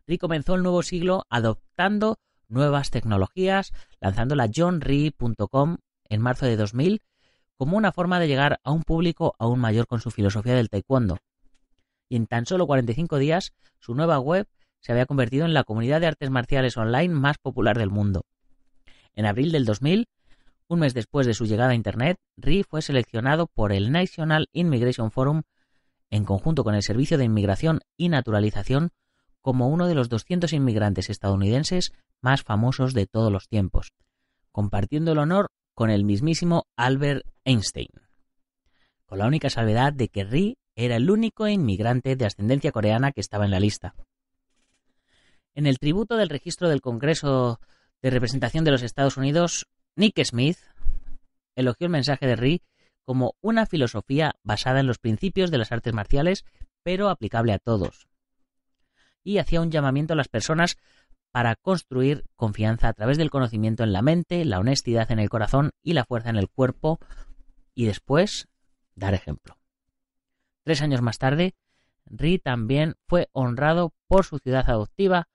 Ri comenzó el nuevo siglo adoptando nuevas tecnologías, lanzando la johnri.com en marzo de 2000 como una forma de llegar a un público aún mayor con su filosofía del taekwondo. Y en tan solo 45 días, su nueva web se había convertido en la comunidad de artes marciales online más popular del mundo. En abril del 2000, un mes después de su llegada a Internet, Ri fue seleccionado por el National Immigration Forum, en conjunto con el Servicio de Inmigración y Naturalización, como uno de los 200 inmigrantes estadounidenses más famosos de todos los tiempos, compartiendo el honor con el mismísimo Albert Einstein, con la única salvedad de que Ri era el único inmigrante de ascendencia coreana que estaba en la lista. En el tributo del registro del Congreso de Representación de los Estados Unidos, Nick Smith elogió el mensaje de Ri como una filosofía basada en los principios de las artes marciales, pero aplicable a todos. Y hacía un llamamiento a las personas para construir confianza a través del conocimiento en la mente, la honestidad en el corazón y la fuerza en el cuerpo, y después dar ejemplo. 3 años más tarde, Ri también fue honrado por su ciudad adoptiva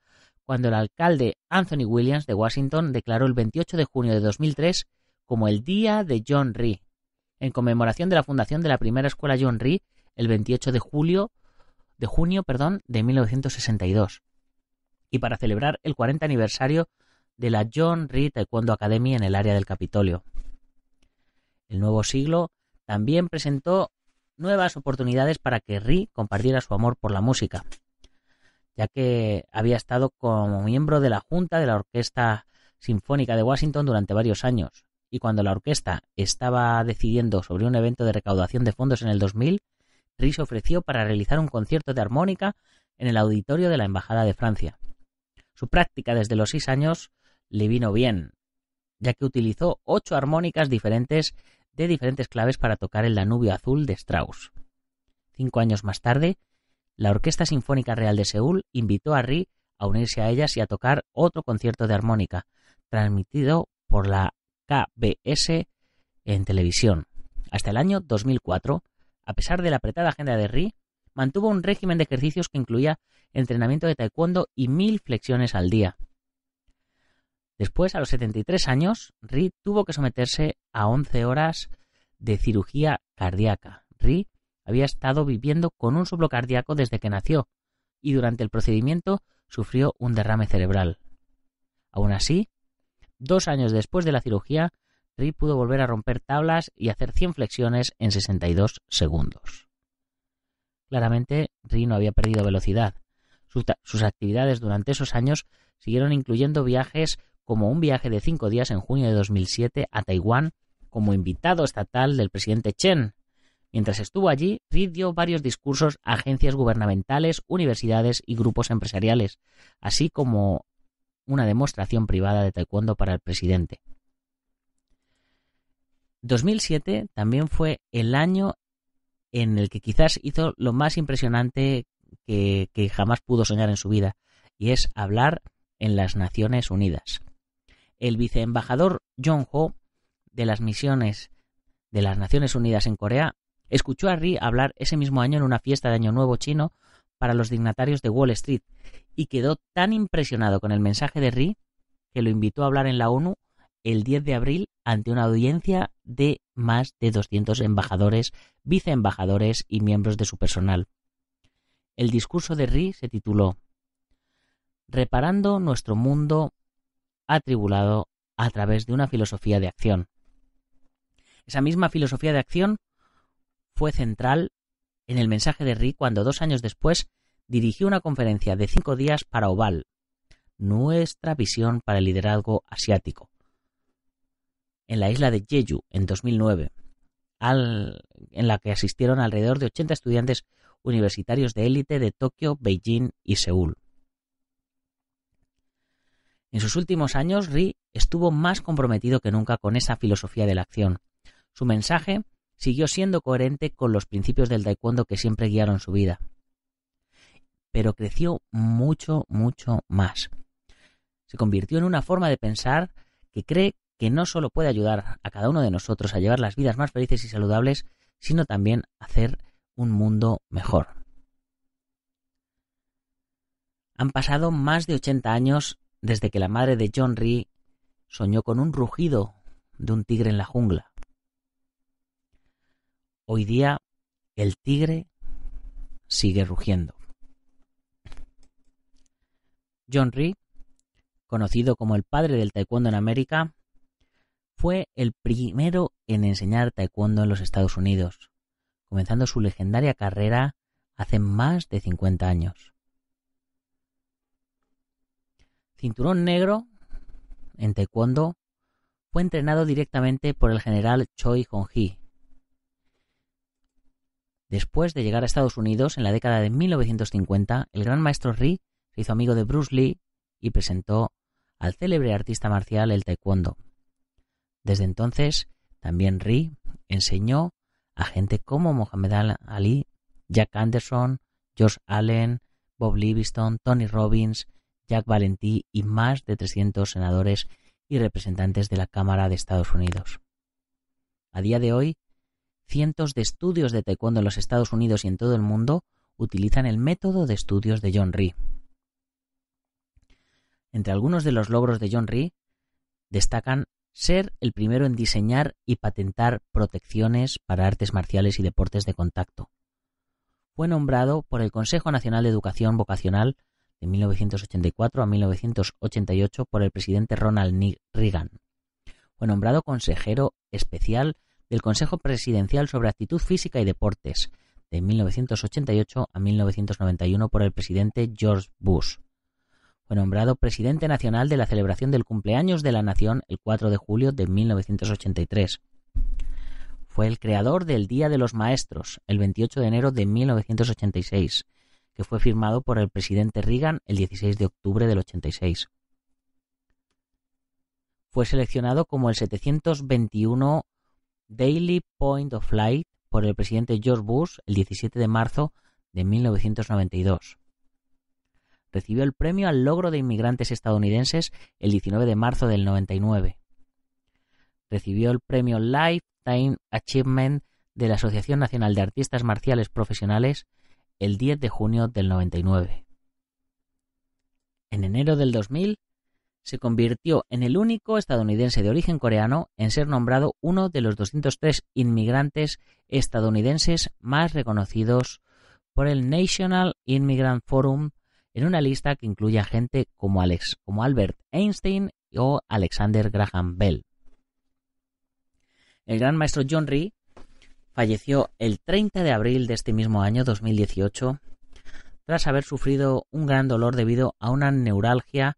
cuando el alcalde Anthony Williams de Washington declaró el 28 de junio de 2003 como el Día de John Ri, en conmemoración de la fundación de la primera escuela John Ri el 28 de junio de 1962, y para celebrar el 40 aniversario de la John Ri Taekwondo Academy en el área del Capitolio. El nuevo siglo también presentó nuevas oportunidades para que Ri compartiera su amor por la música, ya que había estado como miembro de la Junta de la Orquesta Sinfónica de Washington durante varios años, y cuando la orquesta estaba decidiendo sobre un evento de recaudación de fondos en el 2000, Ri se ofreció para realizar un concierto de armónica en el auditorio de la Embajada de Francia. Su práctica desde los 6 años le vino bien, ya que utilizó 8 armónicas diferentes de diferentes claves para tocar el Danubio Azul de Strauss. 5 años más tarde, la Orquesta Sinfónica Real de Seúl invitó a Ri a unirse a ellas y a tocar otro concierto de armónica, transmitido por la KBS en televisión. Hasta el año 2004, a pesar de la apretada agenda de Ri, mantuvo un régimen de ejercicios que incluía entrenamiento de taekwondo y 1000 flexiones al día. Después, a los 73 años, Ri tuvo que someterse a 11 horas de cirugía cardíaca. Ri había estado viviendo con un soplo cardíaco desde que nació y durante el procedimiento sufrió un derrame cerebral. Aún así, 2 años después de la cirugía, Ri pudo volver a romper tablas y hacer 100 flexiones en 62 segundos. Claramente, Ri no había perdido velocidad. Sus actividades durante esos años siguieron incluyendo viajes como un viaje de 5 días en junio de 2007 a Taiwán como invitado estatal del presidente Chen. Mientras estuvo allí, Ri dio varios discursos a agencias gubernamentales, universidades y grupos empresariales, así como una demostración privada de taekwondo para el presidente. 2007 también fue el año en el que quizás hizo lo más impresionante que jamás pudo soñar en su vida, y es hablar en las Naciones Unidas. El viceembajador Jong Ho de las misiones de las Naciones Unidas en Corea escuchó a Ri hablar ese mismo año en una fiesta de Año Nuevo chino para los dignatarios de Wall Street y quedó tan impresionado con el mensaje de Ri que lo invitó a hablar en la ONU el 10 de abril ante una audiencia de más de 200 embajadores, viceembajadores y miembros de su personal. El discurso de Ri se tituló «Reparando nuestro mundo atribulado a través de una filosofía de acción». Esa misma filosofía de acción fue central en el mensaje de Ri cuando 2 años después dirigió una conferencia de 5 días para Oval, nuestra visión para el liderazgo asiático, en la isla de Jeju en 2009, en la que asistieron alrededor de 80 estudiantes universitarios de élite de Tokio, Beijing y Seúl. En sus últimos años, Ri estuvo más comprometido que nunca con esa filosofía de la acción. Su mensaje siguió siendo coherente con los principios del taekwondo que siempre guiaron su vida. Pero creció mucho, mucho más. Se convirtió en una forma de pensar que cree que no solo puede ayudar a cada uno de nosotros a llevar las vidas más felices y saludables, sino también a hacer un mundo mejor. Han pasado más de 80 años desde que la madre de John Ri soñó con un rugido de un tigre en la jungla. Hoy día, el tigre sigue rugiendo. John Ri, conocido como el padre del taekwondo en América, fue el primero en enseñar taekwondo en los Estados Unidos, comenzando su legendaria carrera hace más de 50 años. Cinturón negro en taekwondo, fue entrenado directamente por el general Choi Hong-hee. Después de llegar a Estados Unidos en la década de 1950, el gran maestro Ri se hizo amigo de Bruce Lee y presentó al célebre artista marcial el taekwondo. Desde entonces, también Ri enseñó a gente como Muhammad Ali, Jack Anderson, George Allen, Bob Livingstone, Tony Robbins, Jack Valenti y más de 300 senadores y representantes de la Cámara de Estados Unidos. A día de hoy, cientos de estudios de taekwondo en los Estados Unidos y en todo el mundo utilizan el método de estudios de John Ri. Entre algunos de los logros de John Ri destacan ser el primero en diseñar y patentar protecciones para artes marciales y deportes de contacto. Fue nombrado por el Consejo Nacional de Educación Vocacional de 1984 a 1988 por el presidente Ronald Reagan. Fue nombrado consejero especial del Consejo Presidencial sobre Actitud Física y Deportes de 1988 a 1991 por el presidente George Bush. Fue nombrado presidente nacional de la celebración del cumpleaños de la nación el 4 de julio de 1983. Fue el creador del Día de los Maestros el 28 de enero de 1986, que fue firmado por el presidente Reagan el 16 de octubre del 86. Fue seleccionado como el 721 Daily Point of Light por el presidente George Bush el 17 de marzo de 1992. Recibió el premio al logro de inmigrantes estadounidenses el 19 de marzo del 99. Recibió el premio Lifetime Achievement de la Asociación Nacional de Artistas Marciales Profesionales el 10 de junio del 99. En enero del 2000 se convirtió en el único estadounidense de origen coreano en ser nombrado uno de los 203 inmigrantes estadounidenses más reconocidos por el National Immigrant Forum, en una lista que incluye a gente como Albert Einstein o Alexander Graham Bell. El gran maestro John Rhee falleció el 30 de abril de este mismo año 2018 tras haber sufrido un gran dolor debido a una neuralgia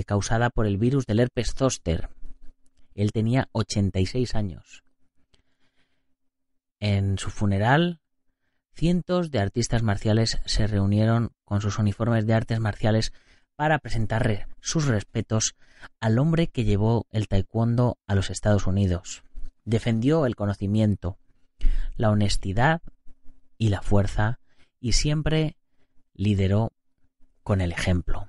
causada por el virus del herpes zóster. Él tenía 86 años. En su funeral, cientos de artistas marciales se reunieron con sus uniformes de artes marciales para presentar sus respetos al hombre que llevó el taekwondo a los Estados Unidos. Defendió el conocimiento, la honestidad y la fuerza, y siempre lideró con el ejemplo.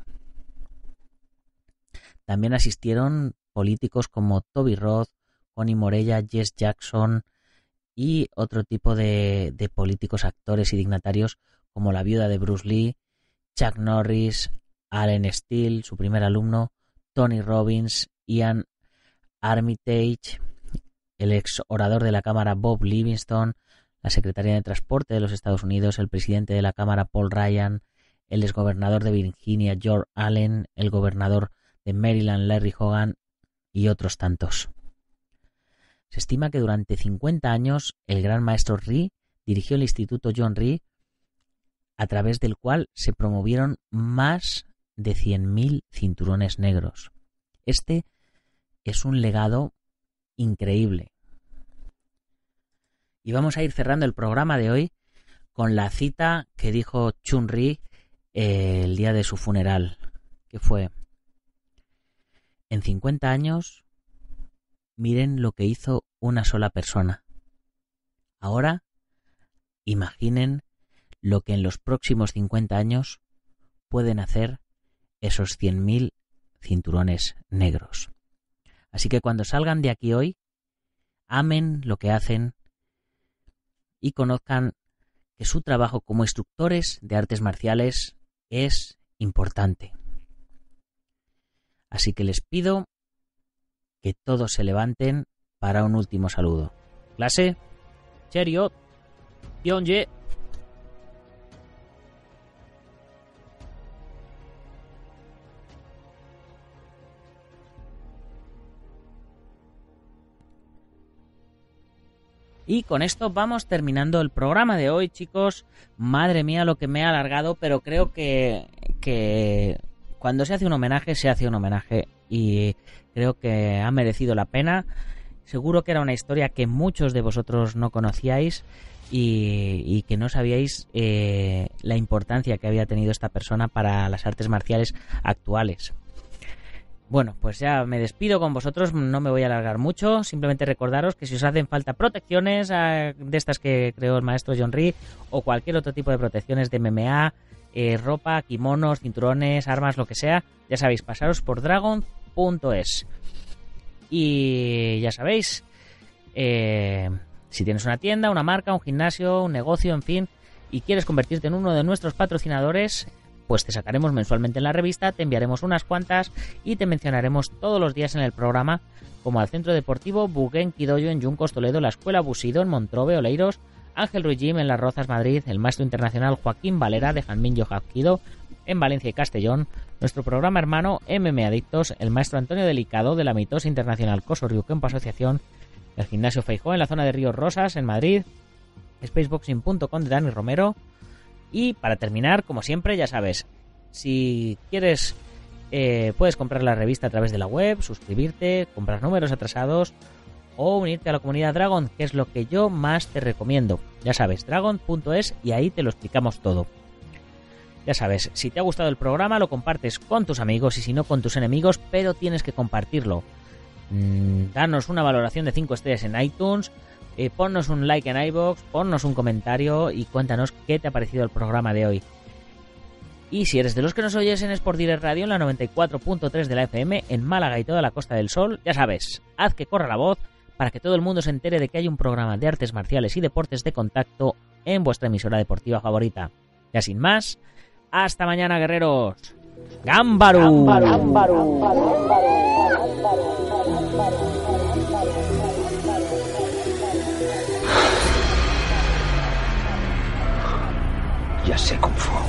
También asistieron políticos como Toby Roth, Connie Morella, Jesse Jackson y otro tipo de políticos, actores y dignatarios como la viuda de Bruce Lee, Chuck Norris, Allen Steele, su primer alumno, Tony Robbins, Ian Armitage, el ex orador de la Cámara Bob Livingston, la secretaria de Transporte de los Estados Unidos, el presidente de la Cámara Paul Ryan, el exgobernador de Virginia George Allen, el gobernador de Maryland Larry Hogan y otros tantos. Se estima que durante 50 años el gran maestro Rhee dirigió el Instituto John Rhee, a través del cual se promovieron más de 100.000 cinturones negros. Este es un legado increíble. Y vamos a ir cerrando el programa de hoy con la cita que dijo Chun Rhee el día de su funeral, que fue: en 50 años, miren lo que hizo una sola persona. Ahora, imaginen lo que en los próximos 50 años pueden hacer esos 100.000 cinturones negros. Así que cuando salgan de aquí hoy, amen lo que hacen y conozcan que su trabajo como instructores de artes marciales es importante. Así que les pido que todos se levanten para un último saludo. Clase, Cheriot, Pyongyang. Y con esto vamos terminando el programa de hoy, chicos. Madre mía lo que me ha alargado, pero creo que cuando se hace un homenaje, se hace un homenaje. Y creo que ha merecido la pena. Seguro que era una historia que muchos de vosotros no conocíais y que no sabíais la importancia que había tenido esta persona para las artes marciales actuales. Bueno, pues ya me despido con vosotros, no me voy a alargar mucho, simplemente recordaros que si os hacen falta protecciones de estas que creó el maestro John Rhee o cualquier otro tipo de protecciones de MMA, ropa, kimonos, cinturones, armas, lo que sea, ya sabéis, pasaros por dragon.es. Y ya sabéis, si tienes una tienda, una marca, un gimnasio, un negocio, en fin, y quieres convertirte en uno de nuestros patrocinadores, pues te sacaremos mensualmente en la revista, te enviaremos unas cuantas y te mencionaremos todos los días en el programa, como al Centro Deportivo Buguen Quidoyo en Yuncos, Toledo, la Escuela Busido en Montrobe, Oleiros, Ángel Ruiz Gym en Las Rozas, Madrid, el maestro internacional Joaquín Valera de Janmin Yojaquido en Valencia y Castellón, nuestro programa hermano MM Adictos, el maestro Antonio Delicado de la Mitosa Internacional Coso Ryukempo Asociación, el gimnasio Feijó en la zona de Ríos Rosas en Madrid, spaceboxing.com de Dani Romero. Y para terminar, como siempre, ya sabes, si quieres puedes comprar la revista a través de la web, suscribirte, comprar números atrasados o unirte a la comunidad Dragon, que es lo que yo más te recomiendo. Ya sabes, dragon.es, y ahí te lo explicamos todo. Ya sabes, si te ha gustado el programa lo compartes con tus amigos y si no con tus enemigos, pero tienes que compartirlo. Danos una valoración de 5 estrellas en iTunes, ponnos un like en iVoox, ponnos un comentario y cuéntanos qué te ha parecido el programa de hoy. Y si eres de los que nos oyes en Sport Direct Radio en la 94.3 de la FM en Málaga y toda la Costa del Sol, ya sabes, haz que corra la voz para que todo el mundo se entere de que hay un programa de artes marciales y deportes de contacto en vuestra emisora deportiva favorita. Ya sin más, hasta mañana, guerreros. ¡Gámbaru! Ya sé Kung Fu.